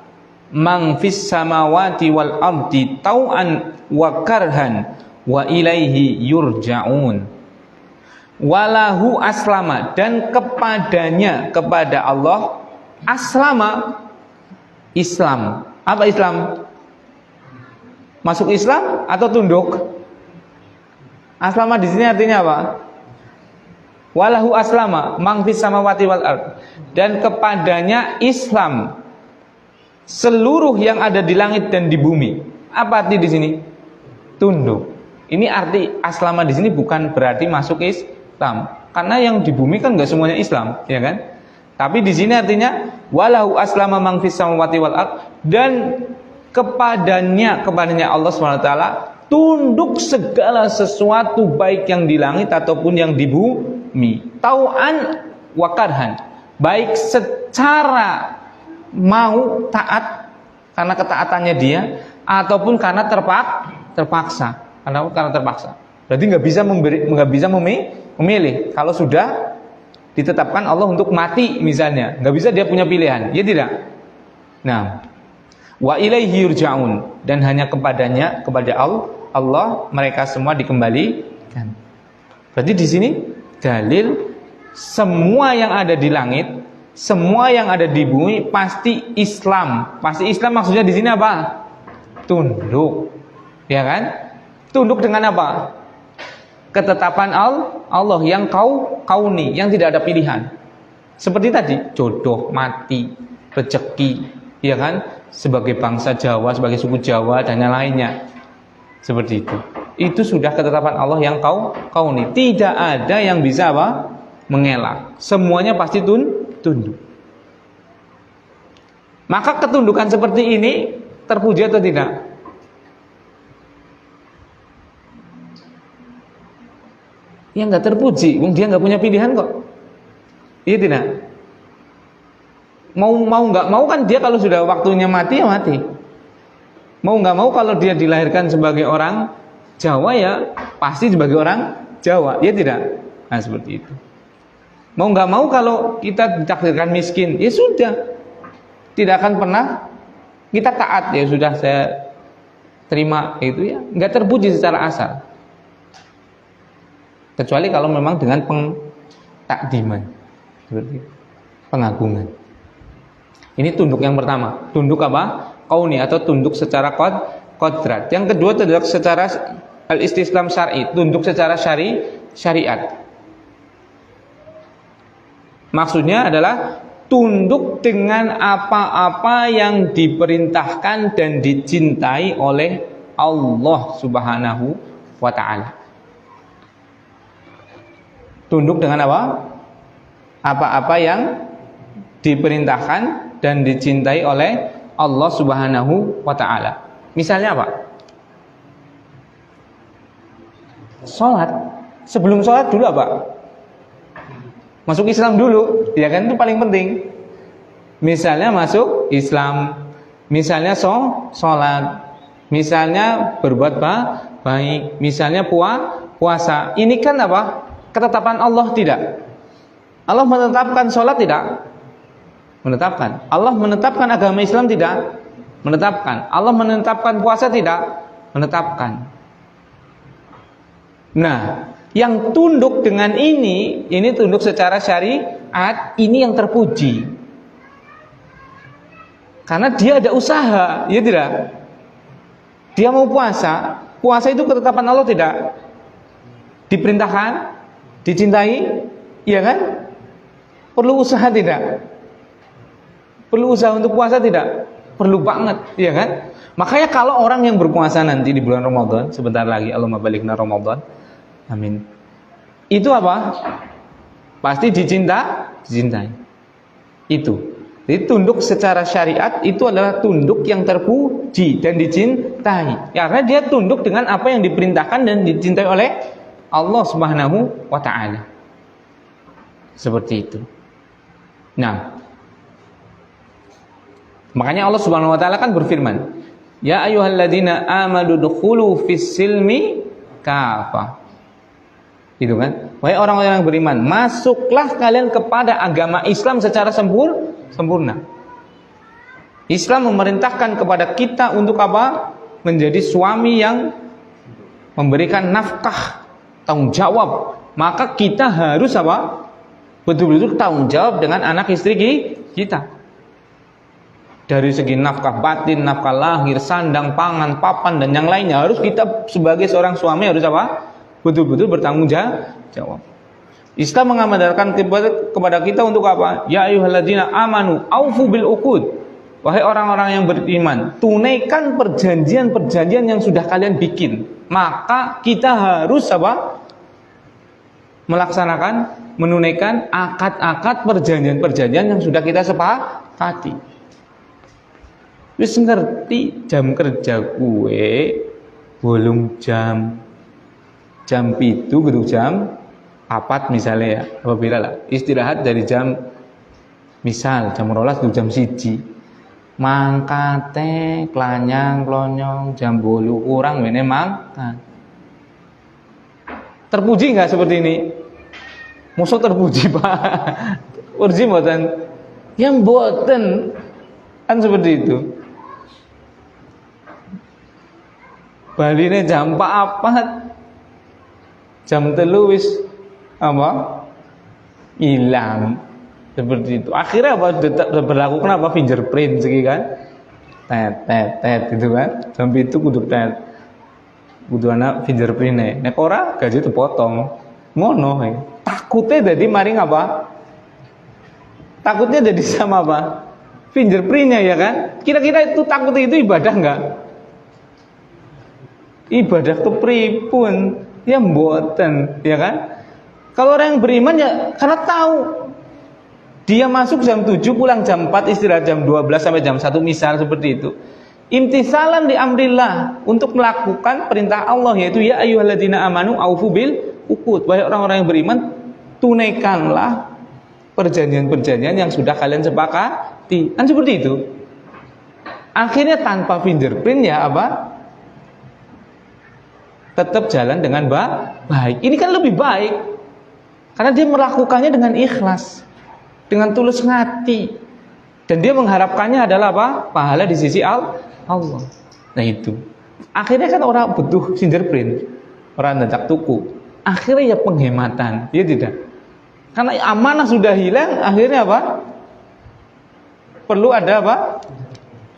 man fis samawati wal ardi tau'an wa karhan wa ilaihi yurja'un. Walahu aslama, dan kepadanya, kepada Allah, aslama, Islam. Apa Islam? Masuk Islam atau tunduk? Aslama di sini artinya apa? Walahu aslama man fis samawati wal ard, dan kepadanya Islam seluruh yang ada di langit dan di bumi. Apa arti di sini? Tunduk. Ini arti aslama di sini bukan berarti masuk Islam, karena yang di bumi kan nggak semuanya Islam, ya kan? Tapi di sini artinya walahu aslama man fis samawati wal ard, dan kepadanya Allah Subhanahu wa taala tunduk segala sesuatu baik yang di langit ataupun yang di bumi. Tau'an wa karhan, baik secara mau taat karena ketaatannya dia, ataupun karena terpaksa. Karena terpaksa. Berarti nggak bisa memilih. Kalau sudah ditetapkan Allah untuk mati misalnya, nggak bisa dia punya pilihan. Ya tidak. Nah, wa ilaihi yurja'un, dan hanya kepadanya, kepada Allah mereka semua dikembalikan. Berarti di sini dalil semua yang ada di langit, semua yang ada di bumi pasti Islam. Pasti Islam maksudnya di sini apa? Tunduk. Ya kan? Tunduk dengan apa? Ketetapan Allah yang kauni, yang tidak ada pilihan. Seperti tadi, jodoh, mati, rezeki, ya kan? Sebagai bangsa Jawa, sebagai suku Jawa dan yang lainnya. Seperti itu. Itu sudah ketetapan Allah yang kauni. Tidak ada yang bisa apa? Mengelak. Semuanya pasti tunduk. Maka ketundukan seperti ini terpuji atau tidak? Ya nggak terpuji. Dia nggak punya pilihan kok. Iya tidak? Mau nggak mau kan dia kalau sudah waktunya mati ya mati. Mau nggak mau kalau dia dilahirkan sebagai orang Jawa ya pasti sebagai orang Jawa, ya tidak? Nah seperti itu. Mau nggak mau kalau kita ditakdirkan miskin, ya sudah, tidak akan pernah kita taat, ya sudah saya terima itu ya, nggak terpuji secara asal. Kecuali kalau memang dengan pengtakdiman, seperti pengagungan. Ini tunduk yang pertama. Tunduk apa? Kauni, atau tunduk secara kodrat. Yang kedua tunduk secara al-istislam syar'i, tunduk secara syariat. Maksudnya adalah tunduk dengan apa-apa yang diperintahkan dan dicintai oleh Allah Subhanahu wa ta'ala. Tunduk dengan apa? Apa-apa yang diperintahkan dan dicintai oleh Allah Subhanahu wa ta'ala. Misalnya apa? Sholat. Sebelum sholat dulu apa? Masuk Islam dulu, ya kan, itu paling penting. Misalnya masuk Islam, misalnya sholat, misalnya berbuat baik, misalnya puasa. Ini kan apa? Ketetapan Allah, tidak? Allah menetapkan sholat, tidak? Menetapkan. Allah menetapkan agama Islam, tidak? Menetapkan. Allah menetapkan puasa, tidak? Menetapkan. Nah, yang tunduk dengan ini tunduk secara syariat, ini yang terpuji. Karena dia ada usaha, ya tidak? Dia mau puasa itu ketetapan Allah, tidak? Diperintahkan, dicintai, iya kan? Perlu usaha, tidak? Perlu usaha untuk puasa, tidak? Perlu banget, iya kan? Makanya kalau orang yang berpuasa nanti di bulan Ramadan, sebentar lagi, Allahumma balighna Ramadan, amin. Itu apa? Pasti dicintai. Itu. Jadi tunduk secara syariat itu adalah tunduk yang terpuji dan dicintai. Karena dia tunduk dengan apa yang diperintahkan dan dicintai oleh Allah Subhanahu wa ta'ala. Seperti itu. Nah, Makanya Allah Subhanahu wa taala kan berfirman, "Ya ayyuhalladzina amanu dukhulu fis-silmi kafah." Gitu kan? Wahai orang-orang yang beriman, masuklah kalian kepada agama Islam secara sempurna. Islam memerintahkan kepada kita untuk apa? Menjadi suami yang memberikan nafkah, tanggung jawab. Maka kita harus apa? Betul-betul tanggung jawab dengan anak istri kita. Dari segi nafkah batin, nafkah lahir, sandang, pangan, papan, dan yang lainnya, harus kita sebagai seorang suami harus apa? Betul-betul bertanggung jawab. Islam mengamanatkan kepada kita untuk apa? Ya ayyuhalladzina amanu aufu bil uqud. Wahai orang-orang yang beriman, tunaikan perjanjian-perjanjian yang sudah kalian bikin. Maka kita harus apa? Melaksanakan, menunaikan akad-akad perjanjian-perjanjian yang sudah kita sepakati. Wis ngerti jam kerja gue bolong jam 7 gitu jam 4 misalnya ya, apabila lah istirahat dari jam misal jam 12 ke jam 1 mangkate klanyang klonyong jam 8 kurang wene makan. Terpuji nggak seperti ini? Musuh terpuji Pak. Urji mboten? Ya mboten. Kan seperti itu. Baline jam 4 jam 3 wis apa? Hilang. Seperti itu. Akhirnya apa berlaku kenapa fingerprint segi kan? Tet gitu kan. Jam itu kudu tet. Kudu ana fingerprint-e. Nek ora gaji dipotong. Ngono he. Takutnya jadi maring apa? Takutnya jadi sama apa? Fingerprint-nya ya kan? Kira-kira itu takutnya itu ibadah enggak? Ibadah kepripun? Ya mboten, ya kan? Kalau orang yang beriman ya karena tahu dia masuk jam 7 pulang jam 4 istirahat jam 12 sampai jam 1 misal seperti itu. Imtisalan di amrillah untuk melakukan perintah Allah yaitu ya ayyuhalladzina amanu aufu bil uqud. Wahai orang-orang yang beriman, tunaikanlah perjanjian-perjanjian yang sudah kalian sepakati. Kan seperti itu. Akhirnya tanpa fingerprint ya apa? Tetap jalan dengan baik. Ini kan lebih baik. Karena dia melakukannya dengan ikhlas, dengan tulus hati. Dan dia mengharapkannya adalah apa? Pahala di sisi Allah. Nah itu. Akhirnya kan orang butuh fingerprint. Orang datang tuku. Akhirnya ya penghematan. Ya tidak. Karena amanah sudah hilang, akhirnya apa? Perlu ada apa?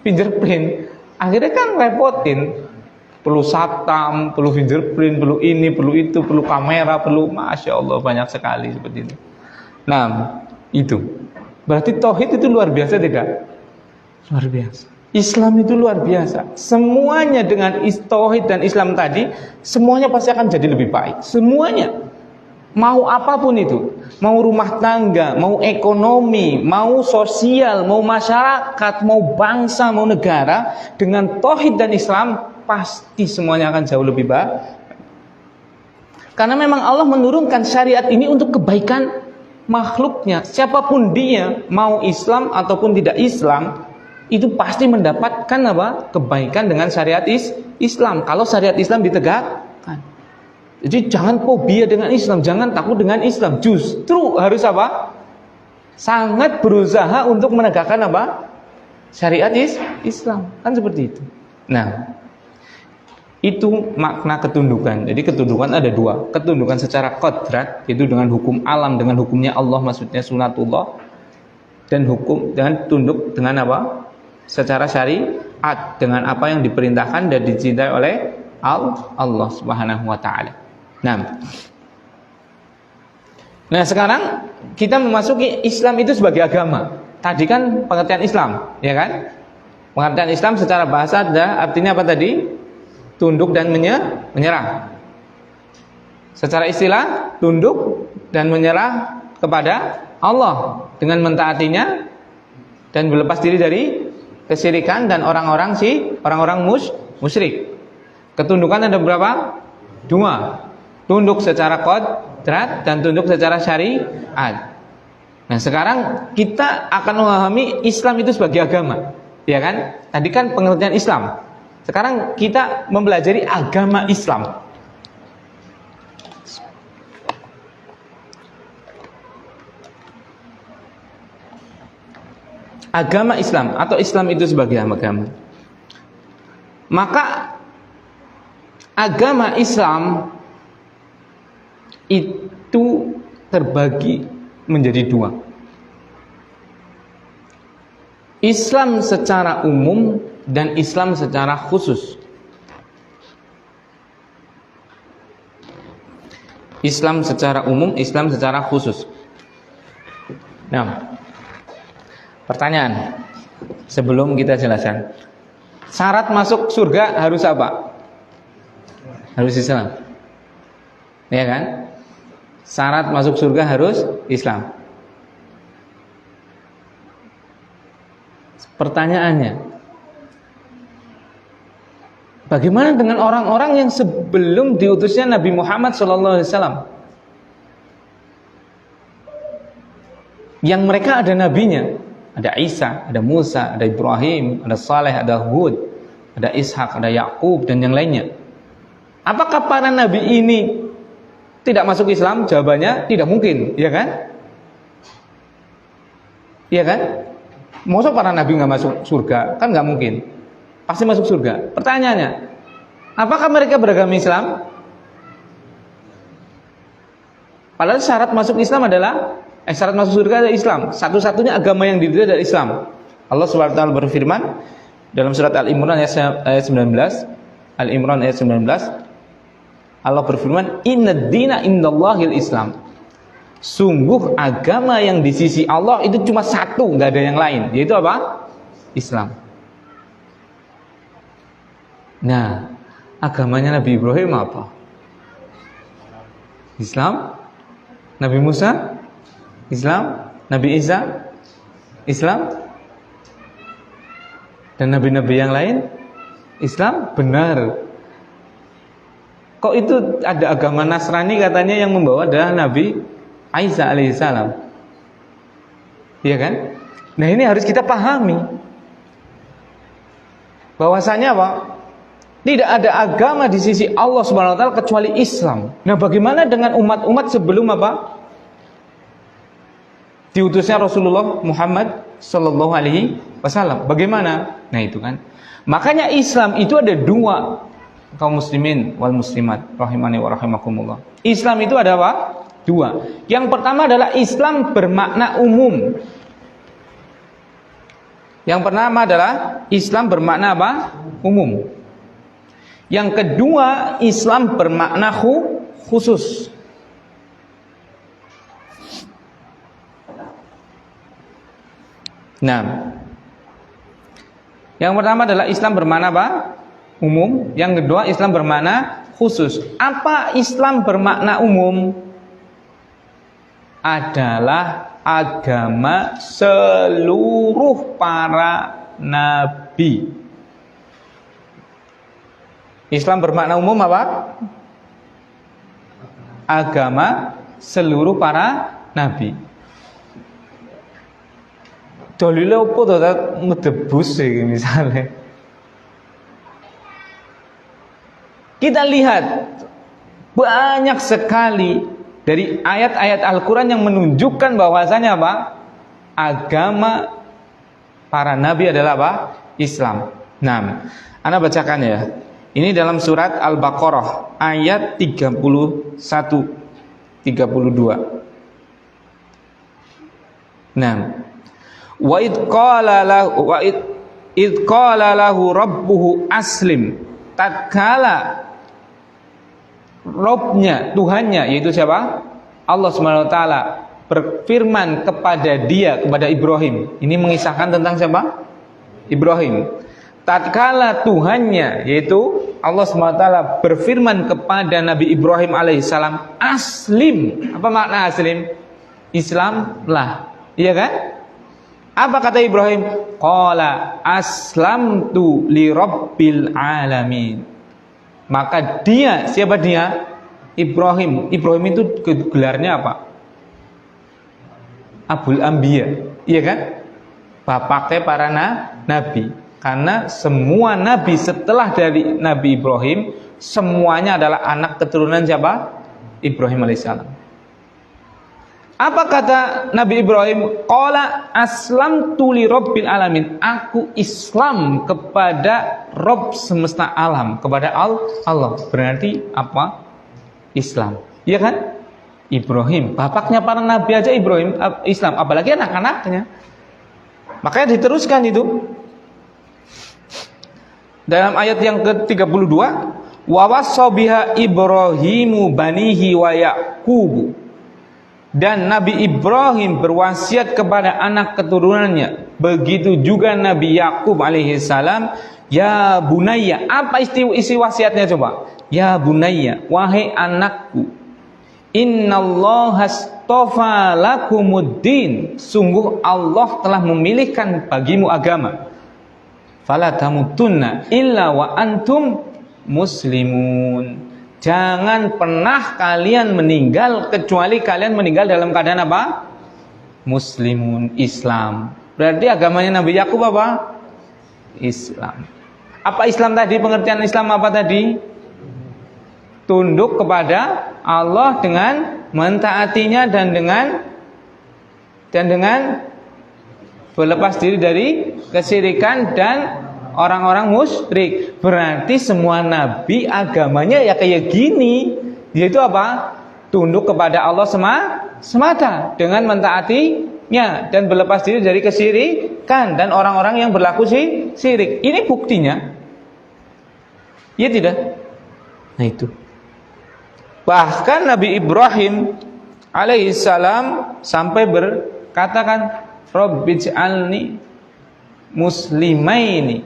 Fingerprint. Akhirnya kan repotin. Perlu satam, perlu fingerprint, perlu ini, perlu itu, perlu kamera, perlu Masya Allah banyak sekali seperti itu. Nah, itu. Berarti tauhid itu luar biasa tidak? Luar biasa. Islam itu luar biasa. Semuanya dengan tauhid dan Islam tadi, semuanya pasti akan jadi lebih baik. Semuanya. Mau apapun itu. Mau rumah tangga, mau ekonomi, mau sosial, mau masyarakat, mau bangsa, mau negara. Dengan tauhid dan Islam, pasti semuanya akan jauh lebih baik. Karena memang Allah menurunkan syariat ini untuk kebaikan makhluknya. Siapapun dia, mau Islam ataupun tidak Islam, itu pasti mendapatkan apa? Kebaikan dengan syariat Islam. Kalau syariat Islam ditegakkan. Jadi jangan fobia dengan Islam, jangan takut dengan Islam. Justru harus apa? Sangat berusaha untuk menegakkan apa? Syariat Islam. Kan seperti itu. Nah, itu makna ketundukan. Jadi ketundukan ada dua. Ketundukan secara kodrat, yaitu dengan hukum alam, dengan hukumnya Allah, maksudnya sunatullah. Dan hukum dengan tunduk dengan apa? Secara syariat, dengan apa yang diperintahkan dan dicintai oleh Allah Subhanahu wa taala. Nah, sekarang kita memasuki Islam itu sebagai agama. Tadi kan pengertian Islam, ya kan? Pengertian Islam secara bahasa ada artinya apa tadi? Tunduk dan menyerah. Secara istilah, tunduk dan menyerah kepada Allah dengan mentaatinya dan berlepas diri dari kesyirikan dan orang-orang musyrik. Ketundukan ada berapa? 2. Tunduk secara kodrat dan tunduk secara syariat. Nah, sekarang kita akan memahami Islam itu sebagai agama. Ya kan? Tadi kan pengertian Islam. Sekarang kita mempelajari agama Islam. Agama Islam atau Islam itu sebagai agama. Maka agama Islam itu terbagi menjadi dua. Islam secara umum dan Islam secara khusus. Islam secara umum, Islam secara khusus. Nah, pertanyaan sebelum kita jelaskan. Syarat masuk surga harus apa? Harus Islam. Ya kan? Syarat masuk surga harus Islam. Pertanyaannya, bagaimana dengan orang-orang yang sebelum diutusnya Nabi Muhammad SAW, yang mereka ada nabinya, ada Isa, ada Musa, ada Ibrahim, ada Saleh, ada Hud, ada Ishak, ada Yakub dan yang lainnya. Apakah para nabi ini tidak masuk Islam? Jawabannya tidak mungkin, ya kan? Iya kan? Masa para nabi nggak masuk surga? Kan nggak mungkin. Pasti masuk surga. Pertanyaannya, apakah mereka beragama Islam? Padahal syarat masuk Islam adalah syarat masuk surga adalah Islam. Satu-satunya agama yang diterima adalah Islam. Allah Subhanahu wa taala berfirman dalam surat Al-Imran ayat 19. Al-Imran ayat 19. Allah berfirman, "Innad dina indallahil Islam." Sungguh agama yang di sisi Allah itu cuma satu, nggak ada yang lain, yaitu apa? Islam. Nah, agamanya Nabi Ibrahim apa? Islam. Nabi Musa? Islam. Nabi Isa? Islam. Dan nabi-nabi yang lain? Islam. Benar. Kok itu ada agama Nasrani katanya yang membawa adalah Nabi Isa alaihissalam? Iya kan? Nah, ini harus kita pahami bahwasanya apa? Tidak ada agama di sisi Allah Subhanahu wa taala kecuali Islam. Nah, bagaimana dengan umat-umat sebelum apa? Diutusnya Rasulullah Muhammad sallallahu alaihi wasallam. Bagaimana? Nah, itu kan. Makanya Islam itu ada dua, kaum muslimin wal muslimat rahimani wa rahimakumullah. Islam itu ada apa? Dua. Yang pertama adalah Islam bermakna umum. Yang pertama adalah Islam bermakna apa? Umum. Yang kedua, Islam bermakna khusus. Nah, yang pertama adalah Islam bermakna apa? Umum. Yang kedua, Islam bermakna khusus. Apa Islam bermakna umum? Adalah agama seluruh para nabi. Islam bermakna umum apa? Agama seluruh para nabi. Dalile opo to ngedebus iki misalnya. Kita lihat banyak sekali dari ayat-ayat Al-Quran yang menunjukkan bahwasanya apa? Agama para nabi adalah apa? Islam. Nah, ana bacakan ya. Ini dalam surat Al-Baqarah ayat 31 32. Nah, wa id qala lahu rabbuhu aslim. Tatkala Robnya, Tuhannya, yaitu siapa? Allah Subhanahu wa taala berfirman kepada dia, kepada Ibrahim. Ini mengisahkan tentang siapa? Ibrahim. Tatkala Tuhannya, yaitu Allah Subhanahu wa taala berfirman kepada Nabi Ibrahim alaihissalam, aslim. Apa makna aslim? Islamlah. Iya kan? Apa kata Ibrahim? Qala aslamtu li rabbil alamin. Maka dia, siapa dia? Ibrahim. Ibrahim itu gelarnya apa? Abul Anbiya. Iya kan? bapaknya para nabi. Karena semua nabi setelah dari Nabi Ibrahim semuanya adalah anak keturunan siapa? Ibrahim alaihissalam. Apa kata Nabi Ibrahim? Qala aslamtu li rabbil alamin. Aku Islam kepada Rabb semesta alam, kepada Allah. Berarti apa? Islam. Iya kan? Ibrahim, bapaknya para nabi aja Ibrahim Islam, apalagi anak-anaknya. Makanya diteruskan itu. Dalam ayat yang ke-32, wa wasabiha Ibrahimu banihi wa Yaqub. Dan Nabi Ibrahim berwasiat kepada anak keturunannya. Begitu juga Nabi Yaqub alaihi salam, ya bunayya. Apa isi wasiatnya coba? Ya bunayya, wahai anakku. Innallaha astafa lakumuddin. Sungguh Allah telah memilihkan bagimu agama. Fala tamutunna illa wa antum muslimun. Jangan pernah kalian meninggal kecuali kalian meninggal dalam keadaan apa? Muslimun, Islam. Berarti agamanya Nabi Yakub apa? Islam. Apa Islam tadi? Pengertian Islam apa tadi? Tunduk kepada Allah dengan mentaatinya dan dengan berlepas diri dari kesyirikan dan orang-orang musyrik. Berarti semua nabi agamanya ya kayak gini, yaitu apa? Tunduk kepada Allah semata dengan mentaatinya dan berlepas diri dari kesyirikan dan orang-orang yang berlaku syirik. Ini buktinya. Ya tidak? Nah itu. Bahkan Nabi Ibrahim alaihissalam sampai berkatakan, Rabbij'alni muslimaini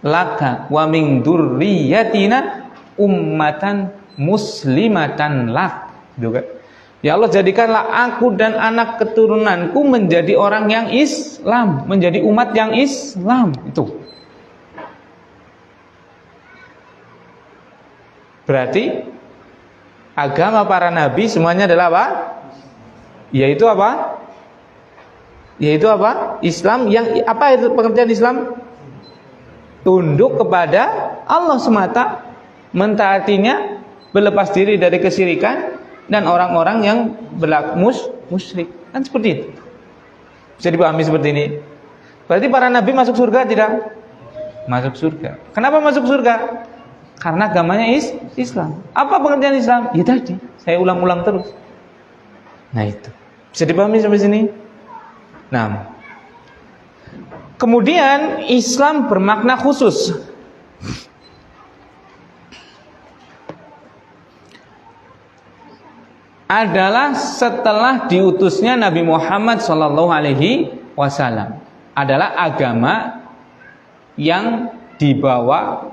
laka wa min dzurriyyatina ummatan muslimatan lak. Ya Allah, jadikanlah aku dan anak keturunanku menjadi orang yang Islam, menjadi umat yang Islam. Itu berarti agama para nabi semuanya adalah apa? Yaitu apa? Yaitu apa? Islam. Yang apa itu pengertian Islam? Tunduk kepada Allah semata, mentaatinya, berlepas diri dari kesyirikan dan orang-orang yang berlaku musyrik. Kan seperti itu. Bisa dipahami seperti ini. Berarti para nabi masuk surga tidak? Masuk surga. Kenapa masuk surga? Karena agamanya Islam. Apa pengertian Islam? Ya tadi, saya ulang-ulang terus. Nah itu. Bisa dipahami sampai sini? Nah, kemudian Islam bermakna khusus. Adalah setelah diutusnya Nabi Muhammad SAW. Adalah agama yang dibawa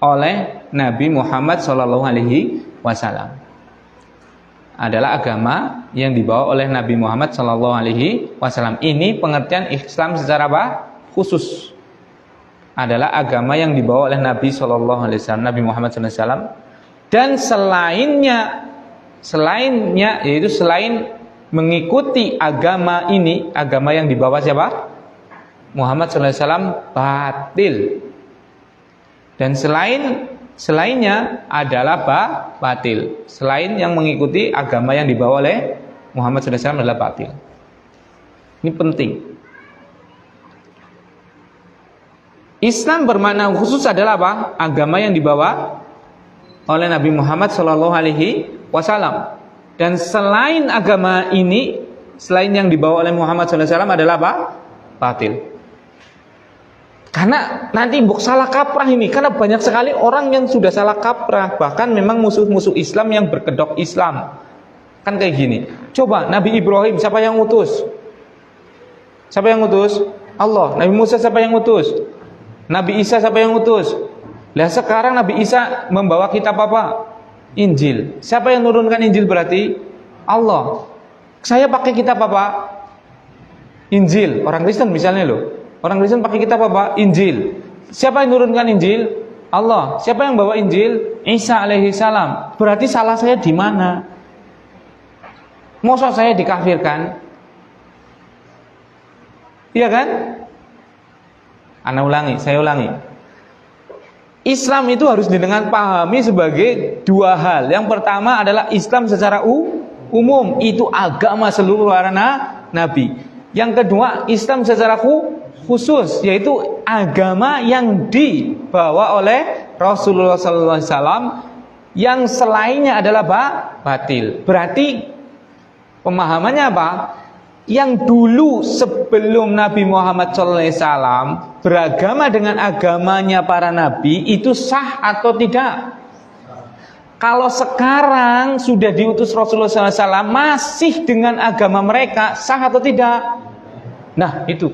oleh Nabi Muhammad SAW. Adalah agama yang dibawa oleh Nabi Muhammad SAW. Ini pengertian Islam secara apa? Khusus. Adalah agama yang dibawa oleh Nabi SAW, Nabi Muhammad SAW. Dan selainnya, yaitu selain mengikuti agama ini, agama yang dibawa siapa? Muhammad SAW, batil. Dan selainnya adalah batil. Selain yang mengikuti agama yang dibawa oleh Muhammad SAW adalah batil. Ini penting. Islam bermakna khusus adalah apa? Agama yang dibawa oleh Nabi Muhammad SAW. Dan selain agama ini, selain yang dibawa oleh Muhammad SAW adalah apa? Batil. Karena nanti salah kaprah ini. Karena banyak sekali orang yang sudah salah kaprah. Bahkan memang musuh-musuh Islam yang berkedok Islam. Kan kayak gini. Coba Nabi Ibrahim siapa yang utus? Siapa yang utus? Allah. Nabi Musa siapa yang utus? Nabi Isa siapa yang utus? Lah sekarang Nabi Isa membawa kitab apa? Injil. Siapa yang menurunkan Injil berarti? Allah. Saya pakai kitab apa? Injil. Orang Kristen misalnya loh. Orang Kristen pakai kitab apa? Injil. Siapa yang menurunkan Injil? Allah. Siapa yang bawa Injil? Isa alaihi salam. Berarti salah saya di mana? Masa saya dikafirkan? Iya kan? Saya ulangi. Islam itu harus dengan pahami sebagai dua hal. Yang pertama adalah Islam secara umum, itu agama seluruh para nabi. Yang kedua, Islam secara khusus, yaitu agama yang dibawa oleh Rasulullah SAW, yang selainnya adalah batil. Berarti pemahamannya apa? Yang dulu sebelum Nabi Muhammad SAW beragama dengan agamanya para nabi, itu sah atau tidak? Kalau sekarang sudah diutus Rasulullah SAW masih dengan agama mereka, sah atau tidak? Nah, itu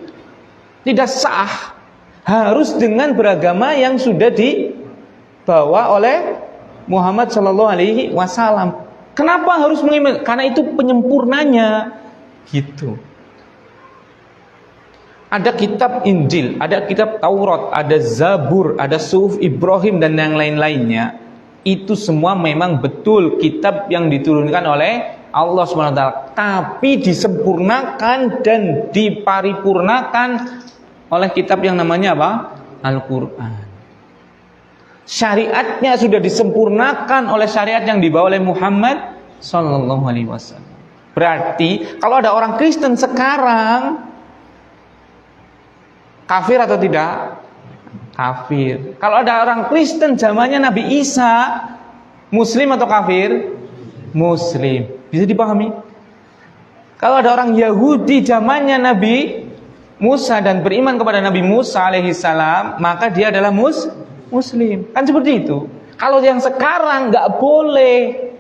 tidak sah. Harus dengan beragama yang sudah dibawa oleh Muhammad SAW. Kenapa harus mengimani? Karena itu penyempurnanya. Gitu. Ada kitab Injil, ada kitab Taurat, ada Zabur, ada Suhuf Ibrahim dan yang lain-lainnya. Itu semua memang betul kitab yang diturunkan oleh Allah SWT, tapi disempurnakan dan diparipurnakan oleh kitab yang namanya apa? Al-Quran. Syariatnya sudah disempurnakan oleh syariat yang dibawa oleh Muhammad SAW. Berarti kalau ada orang Kristen sekarang kafir atau tidak? Kafir. Kalau ada orang Kristen zamannya Nabi Isa, Muslim atau kafir? Muslim. Bisa dipahami? Kalau ada orang Yahudi zamannya Nabi Musa dan beriman kepada Nabi Musa alaihissalam, maka dia adalah Muslim. Kan seperti itu. Kalau yang sekarang nggak boleh,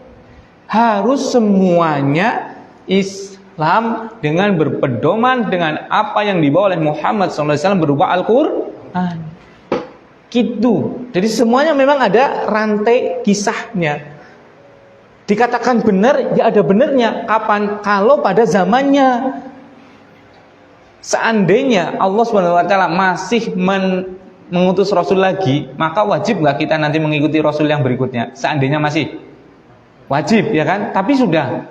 harus semuanya Islam dengan berpedoman dengan apa yang dibawa oleh Muhammad SAW berupa Al-Quran. Gitu. Jadi semuanya memang ada rantai kisahnya. Dikatakan benar, ya ada benarnya. Kapan? Kalau pada zamannya. Seandainya Allah SWT masih mengutus Rasul lagi, maka wajib nggak kita nanti mengikuti Rasul yang berikutnya? Seandainya masih wajib, ya kan? Tapi sudah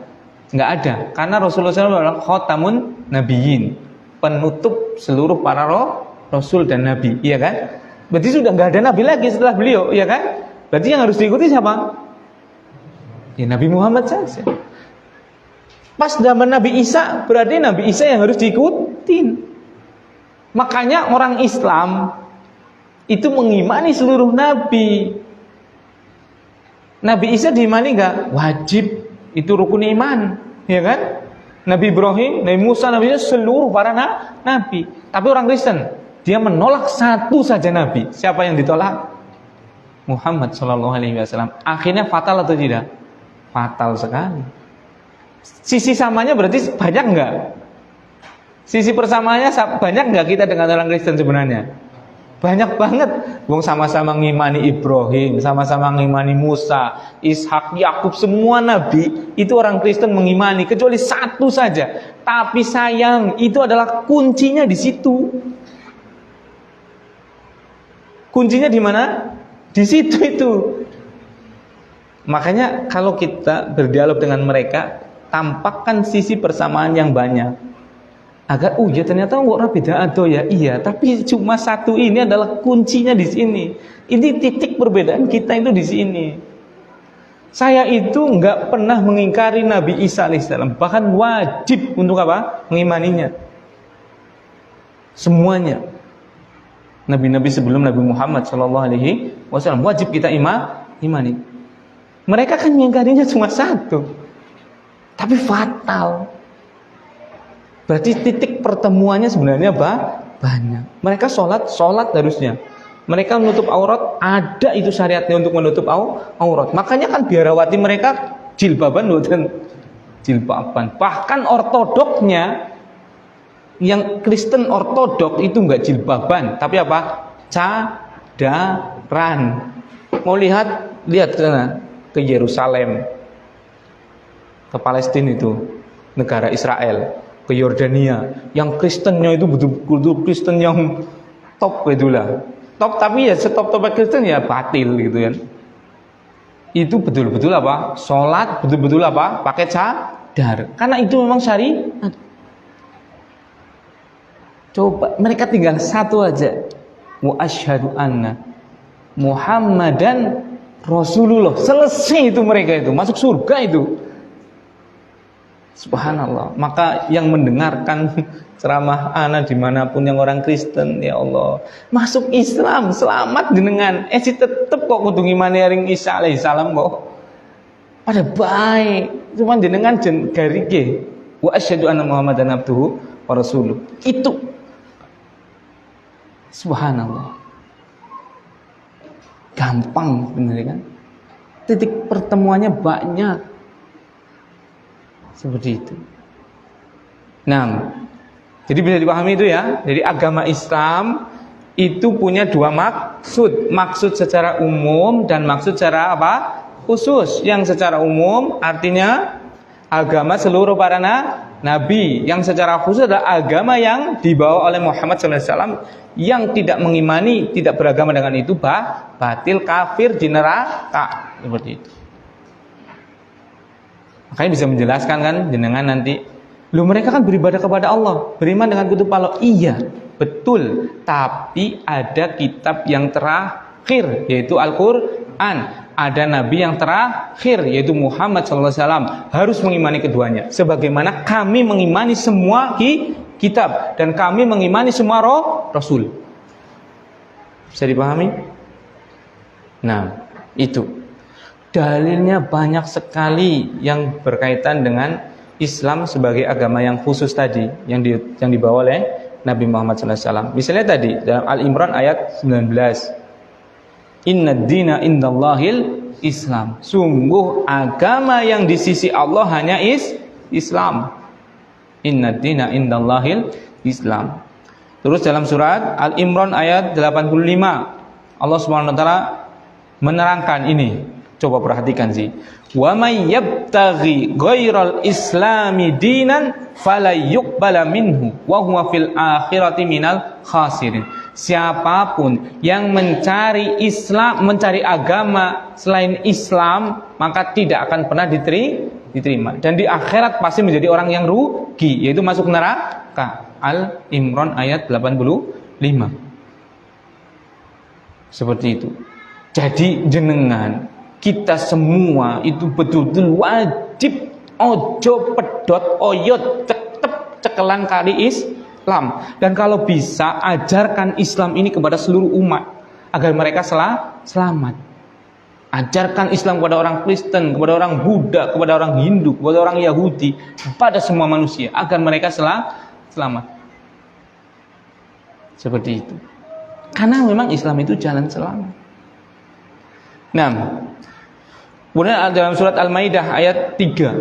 nggak ada, karena Rasulullah SAW adalah khotamun nabiyyin, penutup seluruh para Rasul dan Nabi, iya kan? Berarti sudah nggak ada Nabi lagi setelah beliau, iya kan? Berarti yang harus diikuti siapa? Ya Nabi Muhammad saja. Pas zaman Nabi Isa, berarti Nabi Isa yang harus diikutin. Makanya orang Islam itu mengimani seluruh Nabi. Nabi Isa diimani nggak? Wajib. Itu rukun iman, ya kan? Nabi Ibrahim, Nabi Musa, Nabi Isa, seluruh para nabi. Tapi orang Kristen, dia menolak satu saja nabi. Siapa yang ditolak? Muhammad SAW. Akhirnya fatal atau tidak? Fatal sekali. Sisi samanya berarti banyak enggak? Sisi persamaannya banyak enggak kita dengan orang Kristen sebenarnya? Banyak banget. Wong sama-sama ngimani Ibrahim, sama-sama ngimani Musa, Ishak, Yakub, semua nabi itu orang Kristen mengimani, kecuali satu saja. Tapi sayang, itu adalah kuncinya di situ. Kuncinya di mana? Di situ itu. Makanya kalau kita berdialog dengan mereka, tampakkan sisi persamaan yang banyak. Agar ya ternyata nggak beda atau ya iya, tapi cuma satu ini adalah kuncinya di sini. Ini titik perbedaan kita itu di sini. Saya itu nggak pernah mengingkari Nabi Isa alaihissalam, bahkan wajib untuk apa? Mengimaninya. Semuanya. Nabi-nabi sebelum Nabi Muhammad SAW wajib kita imani. Mereka kan mengingkarinya cuma satu, tapi fatal. Berarti titik pertemuannya sebenarnya banyak. Mereka sholat harusnya. Mereka menutup aurat, ada itu syariatnya untuk menutup aurat. Makanya kan biarawati mereka jilbaban dan jilbaban. Bahkan ortodoknya, yang Kristen ortodok itu enggak jilbaban, tapi apa? Cadaran. Mau lihat ke sana, ke Yerusalem, ke Palestina itu, negara Israel, ke Yordania, yang Kristennya itu betul-betul Kristen yang top itulah. Top, tapi ya setop-topnya Kristen ya batil gitu kan. Itu betul-betul apa? Sholat betul-betul apa? Pakai cadar. Karena itu memang syariat. Coba mereka tinggal satu aja. Wa asyhadu anna Muhammadan Rasulullah. Selesai itu mereka itu, masuk surga itu. Subhanallah. Maka yang mendengarkan ceramah ana dimanapun yang orang Kristen, ya Allah, masuk Islam, selamat jenengan. Si tetep kok kudu ngimani ring Isa alaihissalam kok. Pada baik, cuman jenengan garike. Wa asyhadu anna Muhammadan abduhu wa rasuluh. Itu. Subhanallah. Gampang bener kan? Titik pertemuannya banyak. Seperti itu. Nah, jadi bisa dipahami itu ya. Jadi agama Islam itu punya dua maksud. Maksud secara umum dan maksud secara apa? Khusus. Yang secara umum artinya agama seluruh para nabi. Yang secara khusus adalah agama yang dibawa oleh Muhammad SAW, yang tidak mengimani, tidak beragama dengan itu batil, kafir, di neraka. Seperti itu. Makanya bisa menjelaskan kan jenengan nanti, lu mereka kan beribadah kepada Allah, beriman dengan kutub Allah. Iya, betul. Tapi ada kitab yang terakhir, yaitu Al-Quran. Ada nabi yang terakhir, yaitu Muhammad SAW. Harus mengimani keduanya. Sebagaimana kami mengimani semua kitab, dan kami mengimani semua Rasul. Bisa dipahami? Nah, itu. Dalilnya banyak sekali yang berkaitan dengan Islam sebagai agama yang khusus tadi, yang dibawa oleh Nabi Muhammad SAW. Misalnya tadi dalam Al-Imran ayat 19, Inna dina indallahil Islam. Sungguh agama yang di sisi Allah hanya Islam. Inna dina indallahil Islam. Terus dalam surat Al-Imran ayat 85, Allah Subhanahu wa taala menerangkan ini. Coba perhatikan sih. Wa may yabtaghi ghairal islami dinan fala yuqbala minhu wa huwa fil akhirati minal khasirin. Siapapun yang mencari Islam, mencari agama selain Islam, maka tidak akan pernah diterima, dan di akhirat pasti menjadi orang yang rugi, yaitu masuk neraka. Al-Imran ayat 85. Seperti itu. Jadi jenengan, kita semua itu betul-betul wajib ojo pedot oyot tetep cekelan kali Islam. Dan kalau bisa ajarkan Islam ini kepada seluruh umat agar mereka selamat. Ajarkan Islam kepada orang Kristen, kepada orang Buddha, kepada orang Hindu, kepada orang Yahudi, kepada semua manusia agar mereka selamat. Seperti itu. Karena memang Islam itu jalan selamat. Nah, kemudian dalam surat Al-Maidah ayat 3.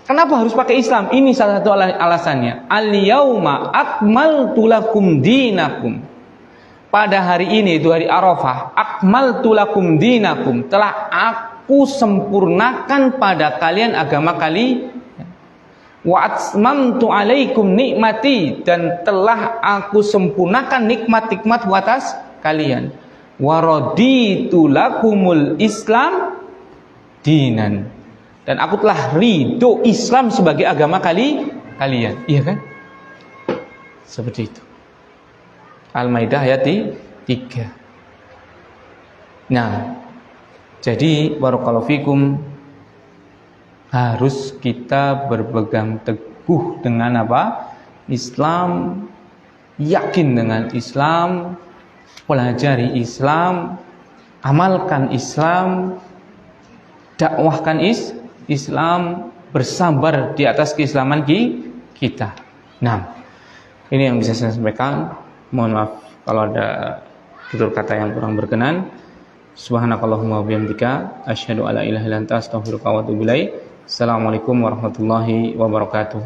Kenapa harus pakai Islam? Ini salah satu alasannya. Al-yauma akmaltu lakum dinakum. Pada hari ini, itu hari Arafah, akmaltu lakum dinakum. Telah aku sempurnakan pada kalian agama kalian. Wa atmamtu alaikum nikmati. Dan telah aku sempurnakan nikmat-nikmat atas kalian. Wa raditu lakumul Islam dinan, dan aku telah ridho Islam sebagai agama kalian. Iya kan? Seperti itu. Al-Maidah ayat 3. Nah, jadi barakallahu fikum, harus kita berpegang teguh dengan apa? Islam, yakin dengan Islam, pelajari Islam, amalkan Islam, dakwahkan Islam, bersabar di atas keislaman kita. Nah, ini yang bisa saya sampaikan. Mohon maaf kalau ada tutur kata yang kurang berkenan. Subhanakallahumma wa bihamdika asyhadu alla ilaha illa anta astaghfiruka wa atubu ilaik. Assalamualaikum warahmatullahi wabarakatuh.